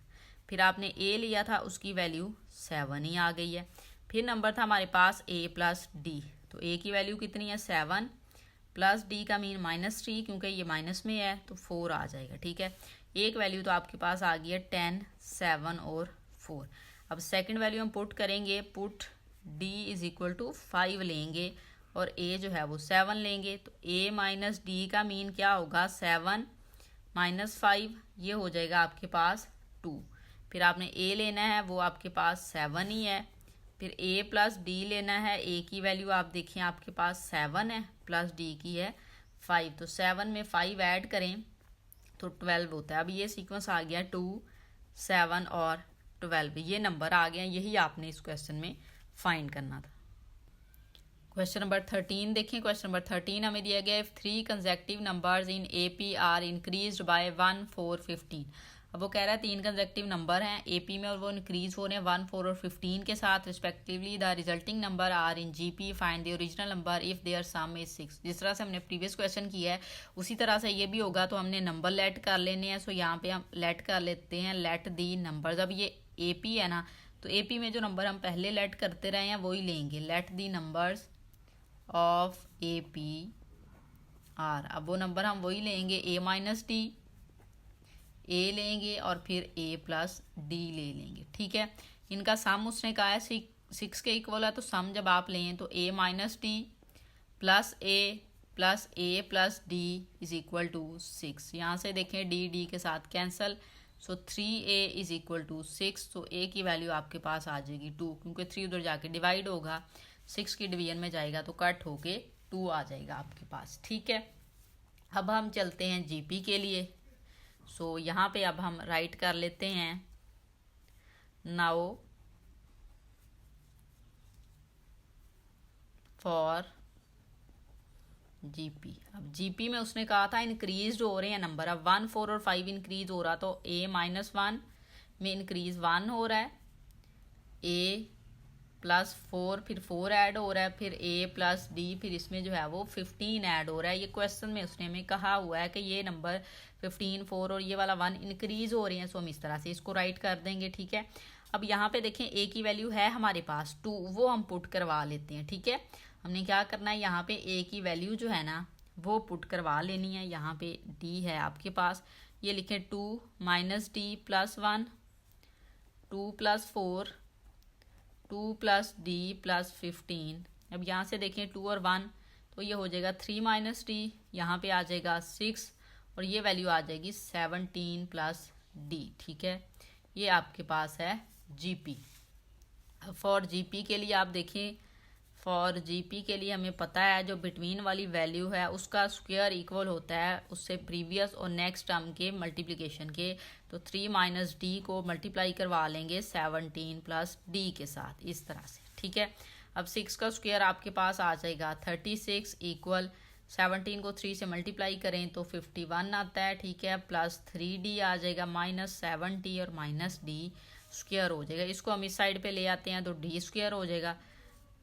फिर आपने a लिया था, उसकी वैल्यू 7 ही आ गई है। फिर नंबर था हमारे पास a + d, तो a की वैल्यू कितनी है 7 प्लस d का मीन -3, क्योंकि ये माइनस में है तो 4 आ जाएगा। ठीक है, एक वैल्यू तो आपके पास आ गई है 10, 7 और 4। अब सेकंड वैल्यू हम पुट करेंगे, पुट d = 5 लेंगे और a जो है वो 7 लेंगे, तो a - d का मीन क्या होगा 7 - 5, ये हो जाएगा आपके पास 2। फिर आपने a लेना है, वो आपके पास 7 ही है। फिर a + d लेना है, a की वैल्यू आप देखें आपके पास 7 है, प्लस d की है 5, तो 7 में 5 ऐड करें तो 12 होता है। अब ये सीक्वेंस आ गया 2, 7 और 12, ये नंबर आ गया। यही आपने इस क्वेश्चन में फाइंड करना था। क्वेश्चन नंबर 13 देखें। क्वेश्चन नंबर 13 हमें दिया गया है 3 consecutive numbers in AP are increased by 1, 4, 15। अब वो कह रहा है 3 कंसेक्टिव नंबर हैं AP में और वो इंक्रीज हो रहे हैं 1, 4 और 15 के साथ respectively. The resulting number are in GP, find the original number if their sum is 6। जिस तरह से हमने प्रीवियस क्वेश्चन किया है उसी तरह से ये भी होगा। तो हमने नंबर लेट कर लेने हैं। सो यहाँ पे हम लेट कर लेते हैं, लेट दी नंबर। अब ये AP है ना, तो AP में जो नंबर हम पहले लेट करते रहे हैं वही लेंगे, let the numbers of AP are. अब वो नंबर हम वही लेंगे, a - d, a लेंगे और फिर a + d ले लेंगे। ठीक है, इनका सम उसने कहा है 6 के इक्वल है, तो सम जब आप लें तो a - d + a + d = 6। यहाँ से देखें d के साथ कैंसल, सो 3a = 6। तो a की वैल्यू आपके पास आ जाएगी 2, क्योंकि 3 उधर जाके डिवाइड होगा, 6 की डिवीजन में जाएगा तो कट होके 2 आ जाएगा आपके पास। ठीक है, अब हम चलते हैं GP के लिए। सो यहाँ पे अब हम राइट कर लेते हैं, नाउ फॉर GP। अब GP में उसने कहा था इंक्रीज हो रहे हैं नंबर। अब 1, 4 और 5 इंक्रीज हो रहा, तो a - 1 में इंक्रीज 1 हो रहा है, a + 4, फिर 4 ऐड हो रहा है, फिर a + d, फिर इसमें जो है वो 15 ऐड हो रहा है। ये क्वेश्चन में उसने हमें कहा हुआ है कि ये नंबर 15, 4 और ये वाला 1 इंक्रीज हो रहे हैं। सो हम इस तरह से इसको राइट कर देंगे। ठीक है, अब यहाँ पे देखें a की वैल्यू है हमारे पास 2, वो हम पुट करवा लेते हैं। ठीक है, हमने क्या करना है, यहाँ पे a की वैल्यू जो है ना वो पुट करवा लेनी है। यहाँ पे d है आपके पास, ये लिखें 2 - d + 1, 2 + 4, 2 + d + 15। अब यहाँ से देखें 2 और 1, तो ये हो जाएगा 3 - d, यहाँ पे आ जाएगा 6 और ये वैल्यू आ जाएगी 17 + d। ठीक है, ये आपके पास है GP। फॉर GP के लिए आप देखें, फॉर GP के लिए हमें पता है जो बिटवीन वाली वैल्यू है उसका स्क्वायर इक्वल होता है उससे प्रीवियस और नेक्स्ट टर्म के मल्टीप्लिकेशन के। तो 3 - d को मल्टीप्लाई करवा लेंगे 17 + d के साथ, इस तरह से। ठीक है, अब 6 का स्क्वायर आपके पास आ जाएगा 36 = 17 को 3 से मल्टीप्लाई करें तो 51 आता है, ठीक है, प्लस 3d आ जाएगा माइनस 7t और माइनस d स्क्वायर हो जाएगा। इसको हम इस साइड पे ले आते हैं तो d स्क्वायर हो जाएगा।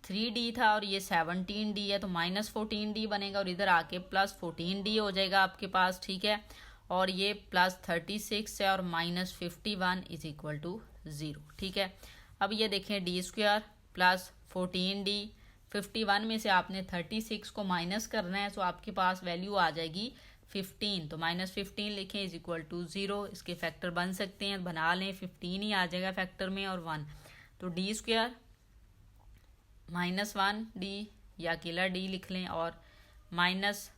3d था और ये 17d है तो माइनस 14d बनेगा और इधर आके प्लस 14d हो जाएगा आपके पास, ठीक है। और ये प्लस 36 है और माइनस 51 इज इक्वल टू 0, ठीक है। अब ये देखें d स्क्वायर प्लस 14d, 51 में से आपने 36 को माइनस करना है तो आपके पास वैल्यू आ जाएगी 15, तो माइनस 15 लिखें इज इक्वल टू 0। इसके फैक्टर बन सकते हैं, बना लें, 15 ही आ जाएगा फैक्टर में और 1, तो d स्क्वायर माइनस 1d या अकेला d लिख लें और माइनस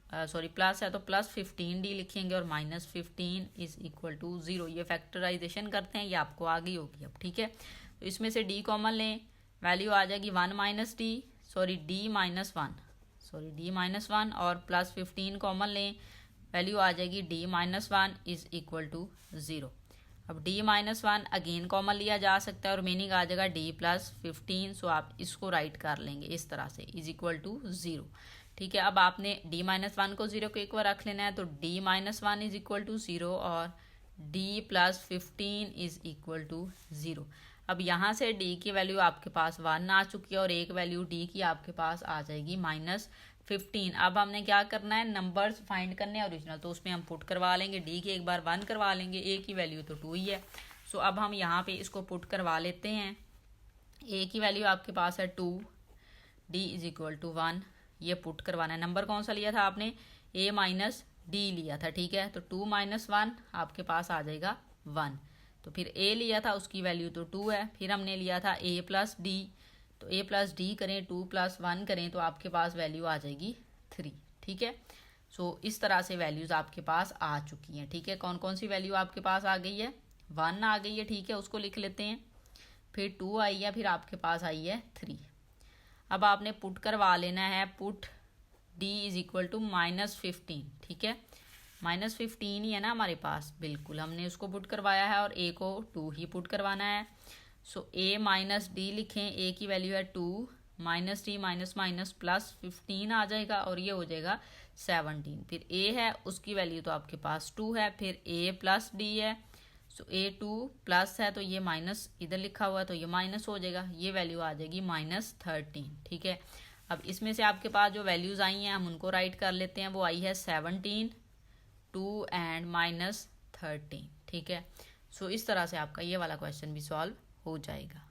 प्लस है तो प्लस 15d लिखेंगे और माइनस 15 इज इक्वल टू 0। ये फैक्टराइजेशन करते हैं, ये आपको आ गई होगी अब, ठीक है। तो इसमें से d कॉमन लें, वैल्यू आ जाएगी 1 माइनस डी, d माइनस 1 और प्लस 15 कॉमन लें, वैल्यू आ जाएगी d minus 1 is equal to 0। अब d माइनस 1 अगेन कॉमन लिया जा सकता है और मीनिंग आ जाएगा d प्लस 15, सो आप इसको राइट कर लेंगे इस तरह से इज इक्वल टू 0, ठीक है। अब आपने d माइनस 1 को 0 को एक बार रख लेना है तो d minus 1 is equal to 0 और d plus 15 is equal to 0। अब यहाँ से d की वैल्यू आपके पास 1 आ चुकी है और एक वैल्यू d की आपके पास आ जाएगी माइनस 15। अब हमने क्या करना है, नंबर्स फाइंड करने हैं ओरिजिनल, तो उसमें हम पुट करवा लेंगे, d की एक बार 1 करवा लेंगे, a की वैल्यू तो 2 ही है। सो अब हम यहाँ पे इसको पुट करवा लेते हैं। a की वैल्यू आपके पास है 2, d इज इक्वल टू 1, ये पुट करवाना है। नंबर कौन सा लिया था आपने, a माइनस डी लिया था, ठीक है। तो 2 माइनस 1 आपके पास आ जाएगा 1, तो फिर a लिया था उसकी वैल्यू तो 2 है, फिर हमने लिया था a प्लस डी, तो a प्लस डी करें 2 प्लस 1 करें तो आपके पास वैल्यू आ जाएगी 3, ठीक है। सो इस तरह से वैल्यूज़ आपके पास आ चुकी हैं, ठीक है। कौन कौन सी वैल्यू आपके पास आ गई है, 1 आ गई है, ठीक है, उसको लिख लेते हैं, फिर 2 आई है, फिर आपके पास आई है 3। अब आपने पुट करवा लेना है, put d is equal to minus 15, ठीक है, माइनस 15 ही है ना हमारे पास, बिल्कुल हमने उसको पुट करवाया है और a को 2 ही पुट करवाना है। सो a माइनस डी लिखें, a की वैल्यू है 2, minus D minus minus plus 15 आ जाएगा और ये हो जाएगा 17। फिर a है उसकी वैल्यू तो आपके पास 2 है, फिर a प्लस डी है, सो a 2 प्लस है तो ये माइनस इधर लिखा हुआ है तो ये माइनस हो जाएगा, ये वैल्यू आ जाएगी माइनस 13, ठीक है। अब इसमें से आपके पास जो वैल्यूज़ आई हैं हम उनको राइट कर लेते हैं, वो आई है 17, 2 एंड माइनस 13, ठीक है। सो इस तरह से आपका ये वाला क्वेश्चन भी सॉल्व हो जाएगा।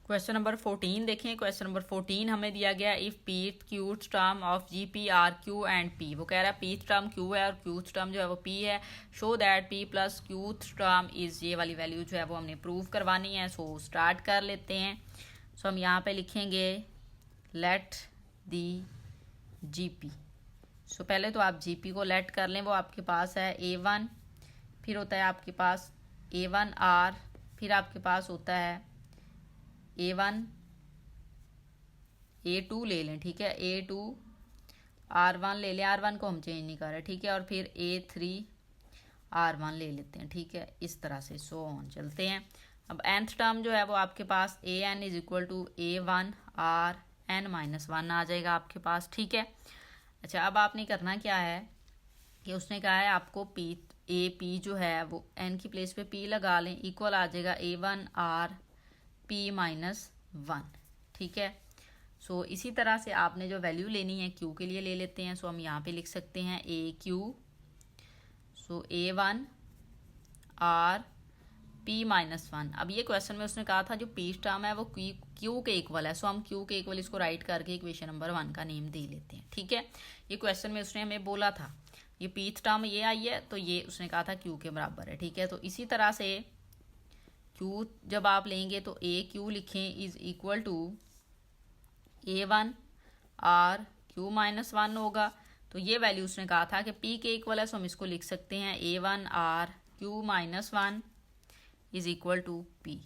क्वेश्चन नंबर 14 देखें। क्वेश्चन नंबर 14 हमें दिया गया if p q term of g p r q and p, वो कह रहा है p टर्म q है और q टर्म जो है वो p है, show that p plus q term is, ये वाली वैल्यू जो है वो हमने प्रूव करवानी है। सो स्टार्ट कर लेते हैं। सो हम यहाँ पे लिखेंगे लेट दी gp। सो पहले तो आप gp को लेट कर लें, वो आपके पास है a1, फिर होता है आपके पास a1r, फिर आपके पास होता है a1 a2 ले लें, ठीक है, a2 r1 ले लें, r1 को हम चेंज नहीं कर रहे, ठीक है, और फिर a3 r1 ले लेते हैं, ठीक है, इस तरह से सो ऑन चलते हैं। अब nth टर्म जो है वो आपके पास an is equal to a1 r n minus 1 आ जाएगा आपके पास, ठीक है। अच्छा, अब आपने करना क्या है कि उसने कहा है आपको p जो है वो n की प्लेस पे p लगा लें, इक्वल आ जाएगा a1 r p माइनस 1, ठीक है। सो इसी तरह से आपने जो वैल्यू लेनी है q के लिए ले लेते हैं। सो हम यहाँ पे लिख सकते हैं a q, so a1 r p minus 1। अब ये क्वेश्चन में उसने कहा था जो p टर्म है वो q के इक्वल है, सो हम q के इक्वल इसको राइट करके इक्वेशन नंबर 1 का नेम दे लेते हैं, ठीक है। ये क्वेश्चन में उसने हमें बोला था ये p टर्म ये आई है तो ये उसने कहा था q के बराबर है, ठीक है। तो इसी तरह से q जब आप लेंगे तो a q लिखें is equal to a1 r q minus 1 होगा। तो ये वैल्यू उसने कहा था कि p के इक्वल है, सो हम इसको लिख सकते हैं a1 r q minus 1 is equal to p।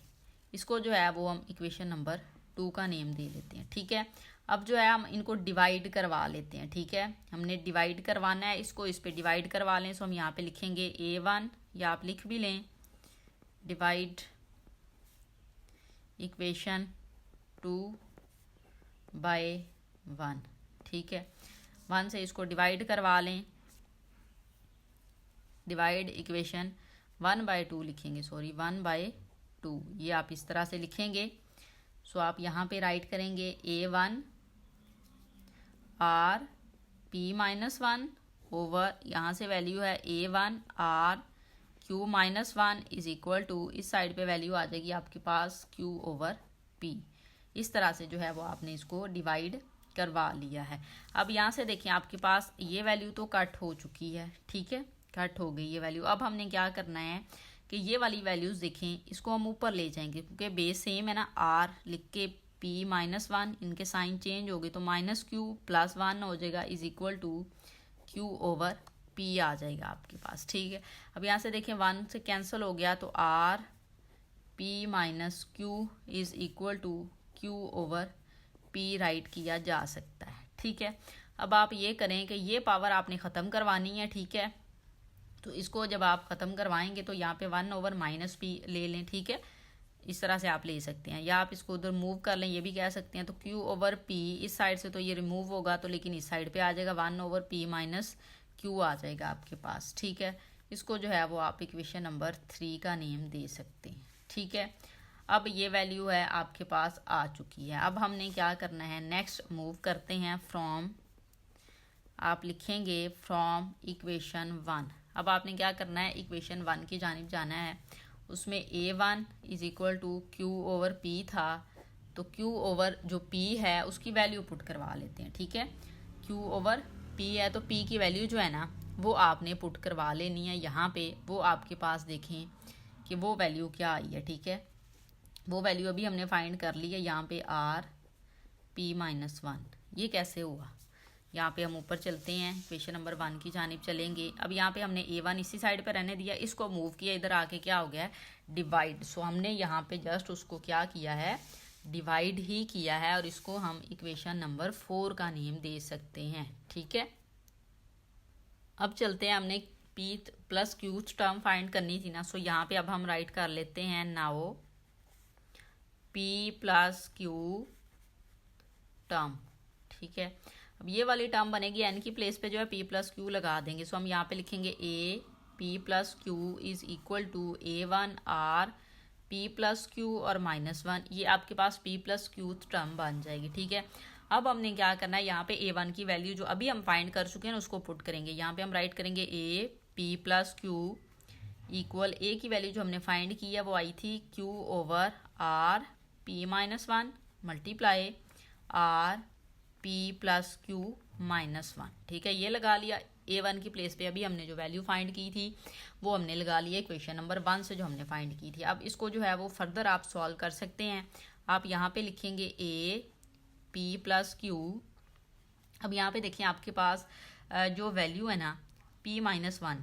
इसको जो है वो हम इक्वेशन नंबर 2 का नेम दे लेते हैं, ठीक है। अब जो है हम इनको डिवाइड करवा लेते हैं, ठीक है, हमने डिवाइड करवाना है इसको, इस पे डिवाइड करवा लें। सो हम यहाँ पे लिखेंगे a1, या आप लिख भी लें, डिवाइड इक्वेशन 2 बाय 1, ठीक है। 1 से इसको डिवाइड करवा लें, डिवाइड इक्वेशन 1/2 लिखेंगे, सॉरी 1/2, ये आप इस तरह से लिखेंगे। सो आप यहाँ पे राइट करेंगे A1 R P-1 ओवर, यहाँ से वैल्यू है A1 R Q-1 is equal to, इस साइड पे वैल्यू आ जाएगी आपके पास Q ओवर P। इस तरह से जो है वो आपने इसको डिवाइड करवा लिया है। अब यहाँ से देखें आपके पास ये वैल्यू तो कट हो चुकी है, ठीक है, कट हो गई ये वैल्यू। अब हमने क्या करना है कि ये वाली वैल्यूज़ देखें, इसको हम ऊपर ले जाएंगे क्योंकि बेस सेम है ना, R लिख के P-1, इनके साइन चेंज हो गए तो -Q+1 हो जाएगा is equal to Q over P आ जाएगा आपके पास, ठीक है। अब यहाँ से देखें 1 से कैंसिल हो गया तो R P-Q is equal to Q over P right किया जा सकता है, ठीक है। अब आप ये करें कि ये पावर आपने ख़त्म करवानी है, ठीक है। तो इसको जब आप ख़त्म करवाएंगे तो यहाँ पे 1 ओवर -P ले लें, ठीक है, इस तरह से आप ले सकते हैं, या आप इसको उधर मूव कर लें, ये भी कह सकते हैं। तो Q ओवर P इस साइड से तो ये रिमूव होगा तो, लेकिन इस साइड पे आ जाएगा 1 ओवर P माइनस Q आ जाएगा आपके पास, ठीक है। इसको जो है वो आप इक्वेशन नंबर 3 का नेम दे सकते हैं, ठीक है। अब ये वैल्यू है आपके पास आ चुकी है। अब हमने क्या करना है, नेक्स्ट मूव करते हैं फ्रॉम, आप लिखेंगे फ्रॉम इक्वेशन 1। अब आपने क्या करना है, इक्वेशन 1 की जानिब जाना है, उसमें A1 is equal to Q over P था, तो Q ओवर जो P है उसकी वैल्यू पुट करवा लेते हैं, ठीक है। Q ओवर P है तो P की वैल्यू जो है ना वो आपने पुट करवा लेनी है यहाँ पे। वो आपके पास देखें कि वो वैल्यू क्या आई है, ठीक है। वो वैल्यू अभी हमने फाइंड कर ली है यहाँ पे R P-1। ये कैसे हुआ, यहाँ पे हम ऊपर चलते हैं, क्वेश्चन नंबर 1 की जानिब चलेंगे। अब यहाँ पे हमने A1 इसी साइड पे रहने दिया, इसको मूव किया, इधर आके क्या हो गया है, डिवाइड। सो हमने यहाँ पे जस्ट उसको क्या किया है, डिवाइड ही किया है, और इसको हम इक्वेशन नंबर 4 का नेम दे सकते हैं, ठीक है। अब चलते हैं, हमने P+Q टर्म फाइंड करनी थी ना, सो यहाँ पे अब हम राइट कर लेते हैं नाउ P+Q टर्म, ठीक है। अब ये वाली टर्म बनेगी, n की प्लेस पे जो है P+Q लगा देंगे। सो हम यहाँ पे लिखेंगे A P+Q is equal to A1 R P+Q और -1, ये आपके पास P+Q टर्म बन जाएगी, ठीक है। अब हमने क्या करना है, यहाँ पे A1 की वैल्यू जो अभी हम फाइंड कर चुके हैं उसको पुट करेंगे। यहाँ पे हम राइट करेंगे A P+Q इक्वल, A की वैल्यू जो हमने फाइंड की है वो आई थी Q over R P-1 multiply R P+Q-1, ठीक है, ये लगा लिया। A1 की प्लेस पे अभी हमने जो वैल्यू फाइंड की थी वो हमने लगा लिया इक्वेशन नंबर 1 से जो हमने फाइंड की थी। अब इसको जो है वो फर्दर आप सॉल्व कर सकते हैं। आप यहाँ पे लिखेंगे A P+Q। अब यहाँ पे देखिए आपके पास जो वैल्यू है ना P-1,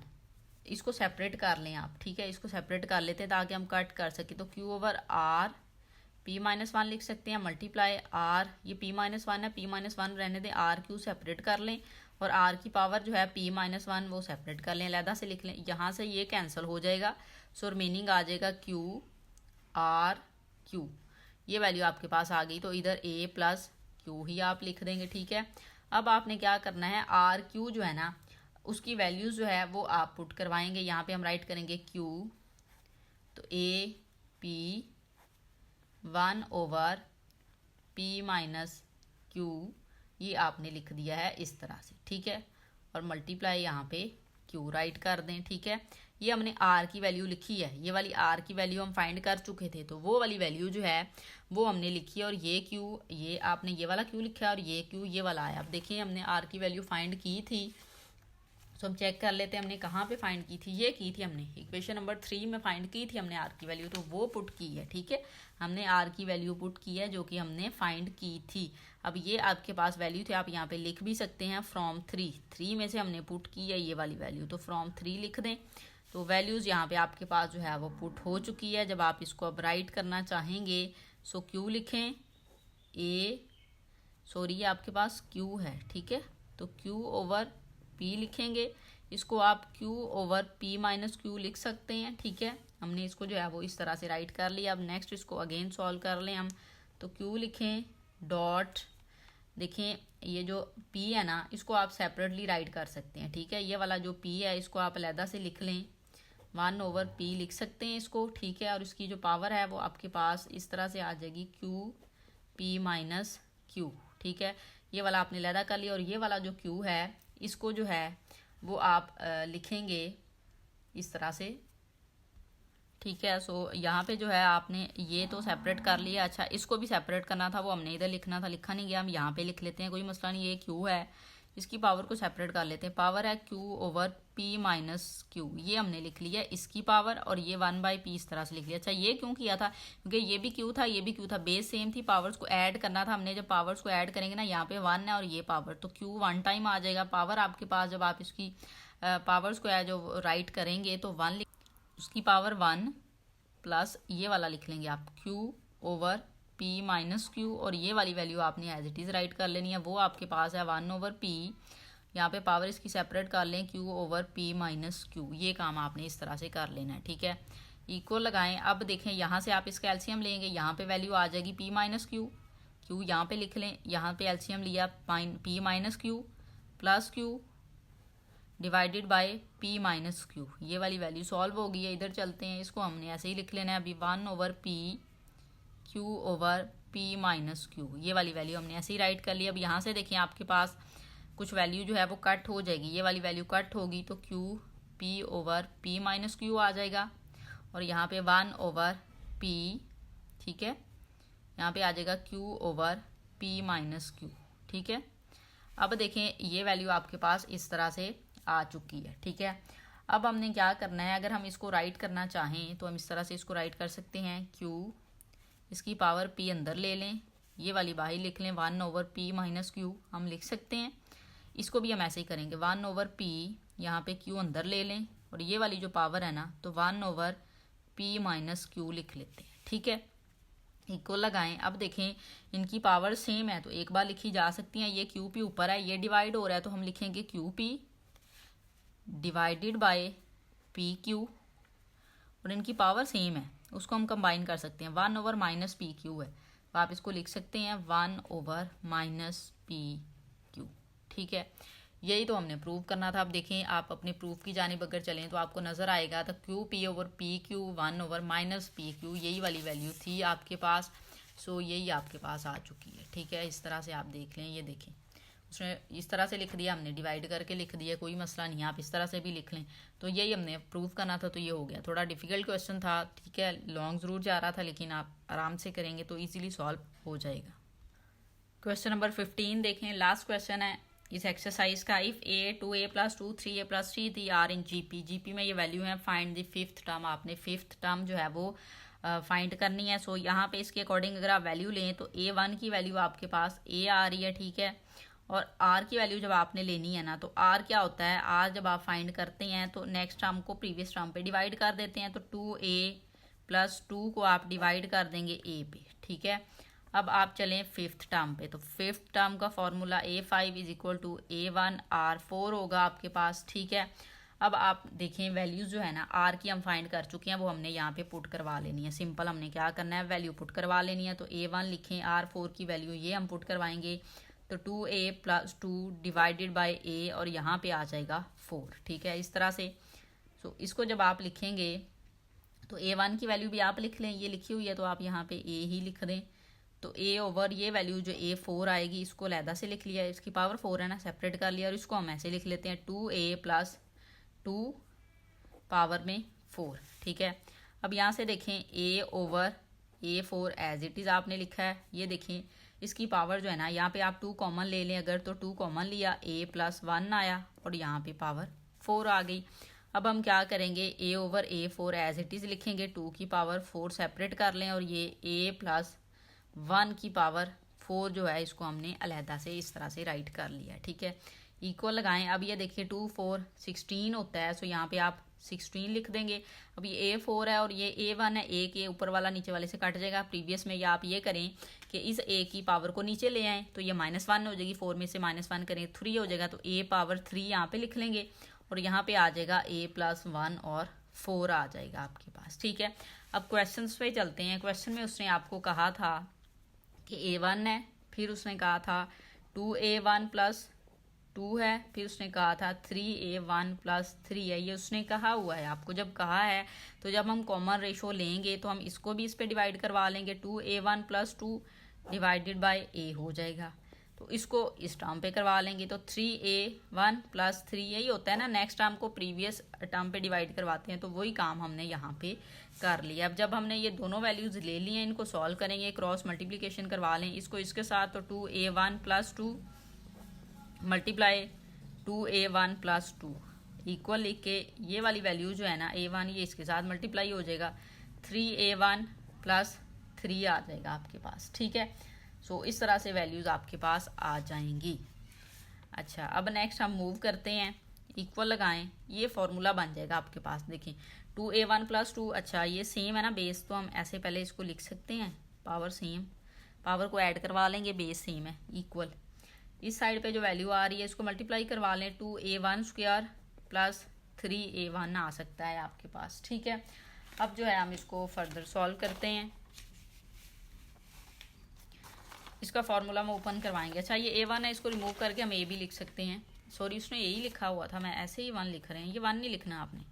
इसको सेपरेट कर लें आप, ठीक है, इसको सेपरेट कर लेते हैं ताकि हम कट कर सकें। तो Q ओवर R P-1 लिख सकते हैं मल्टीप्लाई R, ये P-1 है, P-1 रहने दें, R Q सेपरेट कर लें, और R की पावर जो है P-1 वो सेपरेट कर लें, अलहदा से लिख लें। यहाँ से ये कैंसिल हो जाएगा, सो रिमेनिंग आ जाएगा Q R Q, ये वैल्यू आपके पास आ गई। तो इधर A+Q ही आप लिख देंगे, ठीक है। अब आपने क्या करना है, R Q जो है ना उसकी वैल्यूज जो है वो आप पुट करवाएंगे। यहाँ पे हम राइट करेंगे Q, तो A P1 ओवर P-Q, ये आपने लिख दिया है इस तरह से, ठीक है, और मल्टीप्लाई यहाँ पे Q राइट कर दें, ठीक है। ये हमने R की वैल्यू लिखी है, ये वाली R की वैल्यू हम फाइंड कर चुके थे, तो वो वाली वैल्यू जो है वो हमने लिखी है, और ये Q, ये आपने ये वाला Q लिखा है, और ये Q ये वाला आया। अब देखिए हमने R की वैल्यू फाइंड की थी, तो हम चेक कर लेते हैं हमने कहाँ पे फाइंड की थी। ये की थी हमने इक्वेशन नंबर 3 में फाइंड की थी हमने R की वैल्यू, तो वो पुट की है, ठीक है, हमने R की वैल्यू पुट की है जो कि हमने फाइंड की थी। अब ये आपके पास वैल्यू थे, आप यहाँ पे लिख भी सकते हैं फ्रॉम 3 में से हमने पुट की है ये वाली वैल्यू, तो फ्रॉम 3 लिख दें। तो वैल्यूज़ यहाँ पे आपके पास जो है वो पुट हो चुकी है। जब आप इसको अब राइट करना चाहेंगे सो Q लिखें, ये आपके पास Q है, ठीक है, तो Q ओवर P लिखेंगे, इसको आप Q ओवर P-Q लिख सकते हैं, ठीक है। हमने इसको जो है वो इस तरह से राइट कर लिया। अब नेक्स्ट इसको अगेन सॉल्व कर लें हम, तो Q लिखें डॉट देखें ये जो p है ना, इसको आप सेपरेटली राइट कर सकते हैं, ठीक है। ये वाला जो p है इसको आप अलहदा से लिख लें, 1/p लिख सकते हैं इसको, ठीक है। और इसकी जो पावर है वो आपके पास इस तरह से आ जाएगी q p माइनस q, ठीक है। ये वाला आपने अलहदा कर लिया। और ये वाला जो q है इसको जो है वो आप लिखेंगे इस तरह से, ठीक है। सो यहाँ पे जो है आपने ये तो सेपरेट कर लिया। अच्छा, इसको भी सेपरेट करना था, वो हमने इधर लिखना था, लिखा नहीं गया, हम यहाँ पे लिख लेते हैं, कोई मसला नहीं। ये क्यू है, इसकी पावर को सेपरेट कर लेते हैं। पावर है Q over P minus Q, ये हमने लिख लिया इसकी पावर, और ये 1/p इस तरह से लिख लिया। अच्छा, ये क्यों किया था? क्योंकि ये भी क्यू था, ये भी क्यू था, बेस सेम थी, पावर्स को ऐड करना था हमने। जब पावर्स को ऐड करेंगे ना, यहाँ पे 1 है और ये पावर, तो क्यू 1 टाइम आ जाएगा। पावर आपके पास जब आप इसकी पावर्स को जो राइट करेंगे तो 1, उसकी पावर 1 प्लस ये वाला लिख लेंगे आप q over p minus Q, और ये वाली वैल्यू आपने एज इट इज़ राइट कर लेनी है, वो आपके पास है 1/p। यहाँ पे पावर इसकी सेपरेट कर लें, q over p minus Q, ये काम आपने इस तरह से कर लेना है, ठीक है। इक्वल लगाएं। अब देखें यहाँ से आप इसका एलसीएम लेंगे, यहाँ पे वैल्यू आ जाएगी p माइनस क्यू, q यहाँ पे लिख लें, यहाँ पे एलसीएम लिया p minus Q plus Q divided by p minus Q, ये वाली वैल्यू सॉल्व हो गई है। इधर चलते हैं, इसको हमने ऐसे ही लिख लेना है अभी, 1/p q over p minus Q, ये वाली वैल्यू हमने ऐसे ही राइट कर ली। अब यहाँ से देखें आपके पास कुछ वैल्यू जो है वो कट हो जाएगी, ये वाली वैल्यू कट होगी तो q p over p minus q आ जाएगा, और यहाँ पे 1/p, ठीक है, यहाँ पे आ जाएगा q over p minus Q, ठीक है। अब देखें ये वैल्यू आपके पास इस तरह से आ चुकी है, ठीक है। अब हमने क्या करना है, अगर हम इसको राइट करना चाहें तो हम इस तरह से इसको राइट कर सकते हैं, q इसकी पावर p अंदर ले लें, ये वाली बाहर लिख लें, 1/p माइनस क्यू हम लिख सकते हैं। इसको भी हम ऐसे ही करेंगे, 1/p यहाँ पे q अंदर ले लें, और ये वाली जो पावर है ना तो 1/p माइनस क्यू लिख लेते हैं, ठीक है। इक्वल लगाएं। अब देखें इनकी पावर सेम है तो एक बार लिखी जा सकती हैं, ये क्यू पी ऊपर है, ये डिवाइड हो रहा है तो हम लिखेंगे Q P divided by P Q, और इनकी पावर सेम है, उसको हम कंबाइन कर सकते हैं, 1 माइनस पी क्यू है तो आप इसको लिख सकते हैं 1 माइनस पी क्यू, ठीक है। यही तो हमने प्रूव करना था। अब देखें आप अपने प्रूफ की जानिब अगर चलें तो आपको नज़र आएगा तो Q P over P Q 1 minus P Q, यही वाली वैल्यू थी आपके पास। सो यही आपके पास आ चुकी है, ठीक है। इस तरह से आप देख लें, ये देखें उसमें इस तरह से लिख दिया हमने, डिवाइड करके लिख दिया, कोई मसला नहीं, आप इस तरह से भी लिख लें। तो यही हमने प्रूव करना था, तो ये हो गया। थोड़ा डिफिकल्ट क्वेश्चन था, ठीक है, लॉन्ग ज़रूर जा रहा था, लेकिन आप आराम से करेंगे तो ईजिली सॉल्व हो जाएगा। क्वेश्चन नंबर 15 देखें, लास्ट क्वेश्चन है इस एक्सरसाइज का। If a 2a + 2 3a + 3 the are in GP में ये वैल्यू है, फाइंड द फिफ्थ टर्म, आपने फिफ्थ टर्म जो है वो फाइंड करनी है। सो यहाँ पे इसके अकॉर्डिंग अगर आप वैल्यू लें तो a1 की वैल्यू आपके पास a आ रही है, ठीक है। और r की वैल्यू जब आपने लेनी है ना तो r क्या होता है, r जब आप फाइंड करते हैं तो नेक्स्ट टर्म को प्रीवियस टर्म पे डिवाइड कर देते हैं, तो 2a + 2 को आप डिवाइड कर देंगे a पे, ठीक है। अब आप चलें फिफ्थ टर्म पे, तो फिफ्थ टर्म का फॉर्मूला a5 = a1 r4 होगा आपके पास, ठीक है। अब आप देखें वैल्यूज़ जो है ना r की हम फाइंड कर चुके हैं, वो हमने यहाँ पे पुट करवा लेनी है। सिंपल हमने क्या करना है, वैल्यू पुट करवा लेनी है। तो a1 लिखें, r4 की वैल्यू ये हम पुट करवाएंगे, तो 2a + 2 डिवाइडेड बाय a, और यहाँ पे आ जाएगा 4, ठीक है, इस तरह से। सो इसको जब आप लिखेंगे तो a1 की वैल्यू भी आप लिख लें, ये लिखी हुई है तो आप यहाँ पे a ही लिख दें, तो a ओवर ये वैल्यू जो a4 आएगी इसको अलहदा से लिख लिया, इसकी पावर 4 है ना, सेपरेट कर लिया, और इसको हम ऐसे लिख लेते हैं 2a + 2 पावर में 4, ठीक है। अब यहाँ से देखें a over a4 as it is आपने लिखा है, ये देखें इसकी पावर जो है ना, यहाँ पे आप 2 कॉमन ले लें अगर, तो 2 कॉमन लिया, a + 1 आया, और यहाँ पे पावर 4 आ गई। अब हम क्या करेंगे, a over a4 as it is लिखेंगे, 2 की पावर 4 सेपरेट कर लें, और ये a + 1 की पावर 4 जो है इसको हमने अलहदा से इस तरह से राइट कर लिया, ठीक है। इक्वल लगाएं। अब ये देखिए 2 4 16 होता है, सो यहाँ पे आप 16 लिख देंगे। अब ये a4 है और ये a1 है, a के ऊपर वाला नीचे वाले से कट जाएगा। प्रीवियस में या आप ये करें कि इस a की पावर को नीचे ले आएँ, तो ये -1 हो जाएगी, 4 में से -1 करें 3 हो जाएगा, तो a पावर 3 यहाँ पे लिख लेंगे, और यहाँ पे आ जाएगा a + 1 और 4 आ जाएगा आपके पास, ठीक है। अब क्वेश्चन पे चलते हैं। क्वेश्चन में उसने आपको कहा था कि a1 है, फिर उसने कहा था 2a1 प्लस 2 है, फिर उसने कहा था 3a1 प्लस 3 है, ये उसने कहा हुआ है। आपको जब कहा है तो जब हम कॉमन रेशो लेंगे तो हम इसको भी इस पे डिवाइड करवा लेंगे। 2a1 plus 2 divided by a हो जाएगा, तो इसको इस टर्म पे करवा लेंगे तो 3a1 प्लस 3, यही होता है ना, नेक्स्ट टर्म को प्रीवियस टर्म पे डिवाइड करवाते हैं, तो वही काम हमने यहाँ पे कर लिया। अब जब हमने ये दोनों वैल्यूज ले ली हैं, इनको सॉल्व करेंगे, क्रॉस मल्टीप्लिकेशन करवा लें इसको इसके साथ, तो 2a1 plus 2 multiply 2a1 plus 2 equal लिख के ये वाली वैल्यू जो है ना a1, ये इसके साथ मल्टीप्लाई हो जाएगा, 3a1 प्लस 3 आ जाएगा आपके पास। ठीक है, सो इस तरह से वैल्यूज आपके पास आ जाएंगी। अच्छा, अब नेक्स्ट हम मूव करते हैं, इक्वल लगाएं, ये फॉर्मूला बन जाएगा आपके पास। देखिए 2a1 प्लस 2, अच्छा ये सेम है ना बेस, तो हम ऐसे पहले इसको लिख सकते हैं, पावर सेम, पावर को ऐड करवा लेंगे, बेस सेम है, इक्वल इस साइड पे जो वैल्यू आ रही है इसको मल्टीप्लाई करवा लें, 2a1 स्क्वायर प्लस 3a1 आ सकता है आपके पास। ठीक है, अब जो है हम इसको फर्दर सॉल्व करते हैं, इसका फॉर्मूला हम ओपन करवाएंगे। अच्छा ये a1 है, इसको रिमूव करके हम a भी लिख सकते हैं, सॉरी उसने यही लिखा हुआ था, मैं ऐसे ही 1 लिख रहे हैं, ये 1 नहीं लिखना आपने,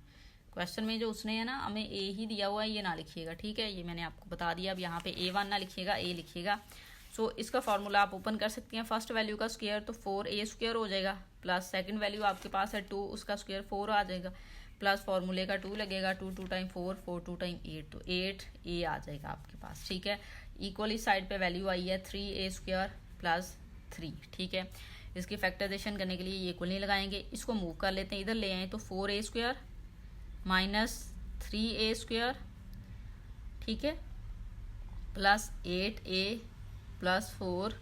क्वेश्चन में जो उसने है ना हमें a ही दिया हुआ है, ये ना लिखिएगा। ठीक है, ये मैंने आपको बता दिया, अब यहाँ पे a1 ना लिखिएगा, a लिखिएगा। सो इसका फॉर्मूला आप ओपन कर सकते हैं, फर्स्ट वैल्यू का स्क्वायर तो 4a स्क्वायर हो जाएगा, प्लस सेकंड वैल्यू आपके पास है 2, उसका स्क्वायर 4 आ जाएगा, प्लस फॉर्मूले का 2 लगेगा, 2 2 टाइम 4, 4 2 टाइम 8, तो 8a आ जाएगा आपके पास। ठीक है, इक्वल इस साइड पे वैल्यू आई है 3a स्क्वायर प्लस 3। ठीक है, इसकी फैक्टराइजेशन करने के लिए ये इक्वल नहीं लगाएंगे, इसको मूव कर लेते हैं, इधर ले आए तो 4a square minus 3a square, ठीक है, plus 8a plus 4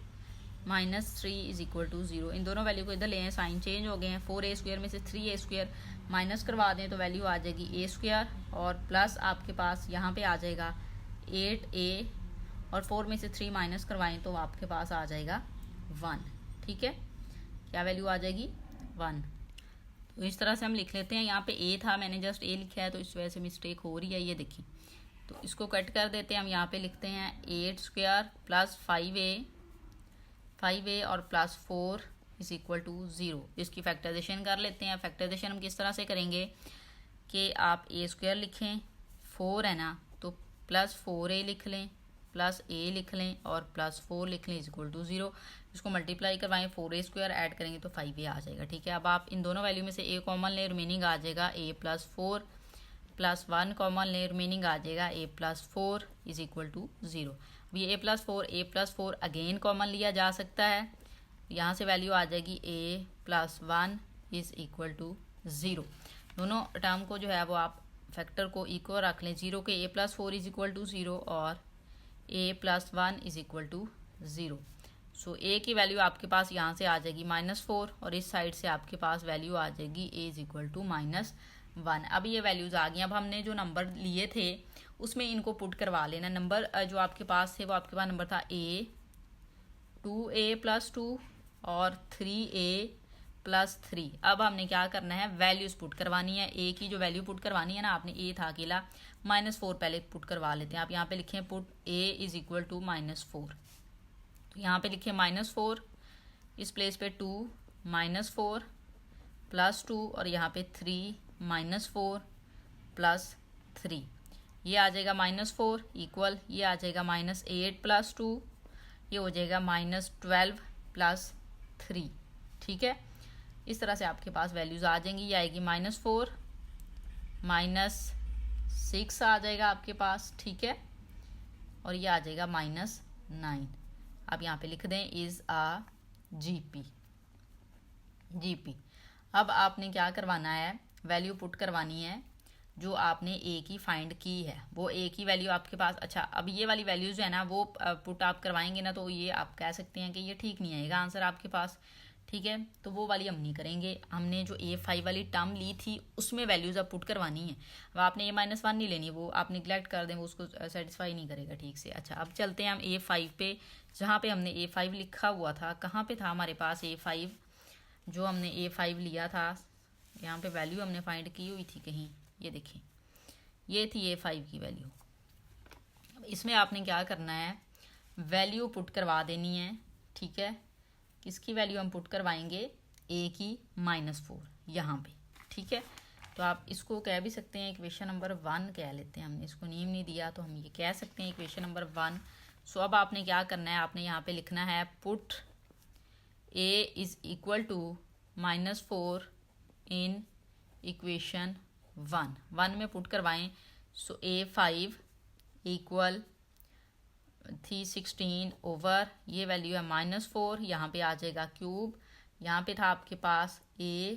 minus 3 is equal to 0। इन दोनों वैल्यू को इधर ले आए, साइन चेंज हो गए हैं, 4a स्क्वायर में से 3a स्क्वायर माइनस करवा दें तो वैल्यू आ जाएगी a स्क्वायर, और प्लस आपके पास यहाँ पे आ जाएगा 8a, और 4 में से 3 माइनस करवाएं तो आपके पास आ जाएगा 1। ठीक है, क्या वैल्यू आ जाएगी 1। तो इस तरह से हम लिख लेते हैं, यहाँ पे a था, मैंने जस्ट a लिखा है तो इस वजह से मिस्टेक हो रही है, ये देखिए, तो इसको कट कर देते हैं, हम यहाँ पे लिखते हैं 8 स्क्वायर प्लस 5a और प्लस 4 इज इक्वल टू 0। इसकी फैक्टराइजेशन कर लेते हैं। फैक्टराइजेशन हम किस तरह से करेंगे कि आप a स्क्वायर लिखें, 4 है ना, तो प्लस 4a लिख लें, प्लस a लिख लें और प्लस 4 लिख लें इज इक्वल टू 0। इसको मल्टीप्लाई करवाएं, 4a स्क्वायर ऐड करेंगे तो 5a आ जाएगा। ठीक है, अब आप इन दोनों वैल्यू में से a कॉमन लें, रिमेनिंग आ जाएगा a प्लस 4, प्लस 1 कॉमन लें, रिमेनिंग आ जाएगा a plus 4 is equal to 0। अब ये a प्लस 4 अगेन कॉमन लिया जा सकता है, यहाँ से वैल्यू आ जाएगी a plus 1 is equal to 0। दोनों टर्म को जो है वो आप फैक्टर को इक्वल रख लें, 0 के a plus 4 is equal to 0 और a plus 1 is equal to 0। So a की वैल्यू आपके पास यहाँ से आ जाएगी -4, और इस साइड से आपके पास वैल्यू आ जाएगी a इज इक्वल टू -1। अब ये वैल्यूज आ गई। अब हमने जो नंबर लिए थे उसमें इनको पुट करवा लेना। नंबर जो आपके पास थे वो आपके पास नंबर था a, 2a प्लस 2 और 3a प्लस 3। अब हमने क्या करना है, वैल्यूज पुट करवानी है। a की जो वैल्यू पुट करवानी है ना, आपने a था अकेला, -4 पहले पुट करवा लेते हैं। आप यहाँ पे लिखें put a is equal to -4, तो यहाँ पे लिखें -4, इस प्लेस पे 2 -4 प्लस 2 और यहाँ पे 3 -4 प्लस 3, ये आ जाएगा -4 इक्वल, ये आ जाएगा -8 प्लस 2, ये हो जाएगा -12 प्लस 3। ठीक है, इस तरह से आपके पास वैल्यूज आ जाएंगी। ये आएगी -4 -6 आ जाएगा आपके पास। ठीक है, और ये आ जाएगा -9। आप यहाँ पे लिख दें इज आ जीपी। अब आपने क्या करवाना है, वैल्यू पुट करवानी है जो आपने a की फाइंड की है, वो a की वैल्यू आपके पास। अच्छा, अब ये वाली वैल्यू जो है ना वो पुट आप करवाएंगे ना, तो ये आप कह सकते हैं कि ये ठीक नहीं आएगा आंसर आपके पास। ठीक है, तो वो वाली हम नहीं करेंगे। हमने जो a5 वाली टर्म ली थी उसमें वैल्यूज आप पुट करवानी है। अब आपने a-1 नहीं लेनी, वो आप निगलेक्ट कर दें, वो उसको सेटिस्फाई नहीं करेगा ठीक से। अच्छा, अब चलते हैं हम a5 पे, जहाँ पे हमने a5 लिखा हुआ था। कहाँ पे था हमारे पास a5, जो हमने a5 लिया था, यहाँ पे वैल्यू हमने फाइंड की हुई थी कहीं, ये देखिए, ये थी a5 की वैल्यू। इसमें आपने क्या करना है, वैल्यू पुट करवा देनी है। ठीक है, किसकी वैल्यू हम पुट करवाएंगे, ए की -4 यहाँ पे, ठीक है। तो आप इसको कह भी सकते हैं इक्वेशन नंबर 1 कह लेते हैं, हमने इसको नेम नहीं दिया तो हम ये कह सकते हैं इक्वेशन नंबर 1। सो अब आपने क्या करना है, आपने यहाँ पे लिखना है put A is equal to -4 in equation 1 में पुट करवाएं। सो A5 इक्वल 316 ओवर ये वैल्यू है -4, यहाँ पे आ जाएगा क्यूब, यहाँ पे था आपके पास A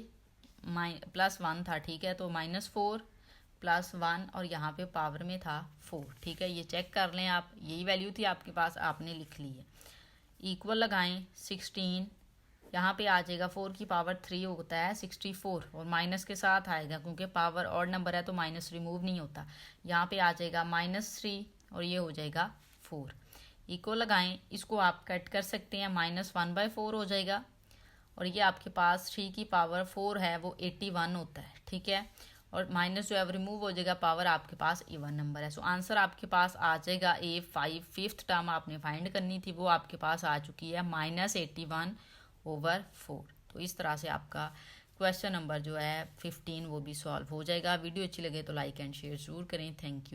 +1 था, ठीक है। तो -4 +1 और यहाँ पे पावर में था 4, ठीक है। ये चेक कर लें आप, यही वैल्यू थी आपके पास, आपने लिख ली है। इक्वल लगाएं 16, यहाँ पे आ जाएगा 4 की पावर 3 होता है 64 और माइनस के साथ आएगा क्योंकि पावर ऑड नंबर है तो माइनस रिमूव नहीं होता। यहाँ पे आ जाएगा -3 और ये हो जाएगा 4। इक्वल लगाएं, इसको आप कट कर सकते हैं, -1/4 हो जाएगा और ये आपके पास 3 की पावर 4 है वो 81 होता है, ठीक है। और माइनस जो है रिमूव हो जाएगा, पावर आपके पास इवन नंबर है। सो आंसर आपके पास आ जाएगा A5। फिफ्थ टर्म आपने फाइंड करनी थी वो आपके पास आ चुकी है -81/4। तो इस तरह से आपका क्वेश्चन नंबर जो है 15 वो भी सॉल्व हो जाएगा। वीडियो अच्छी लगे तो लाइक एंड शेयर ज़रूर करें। Thank you.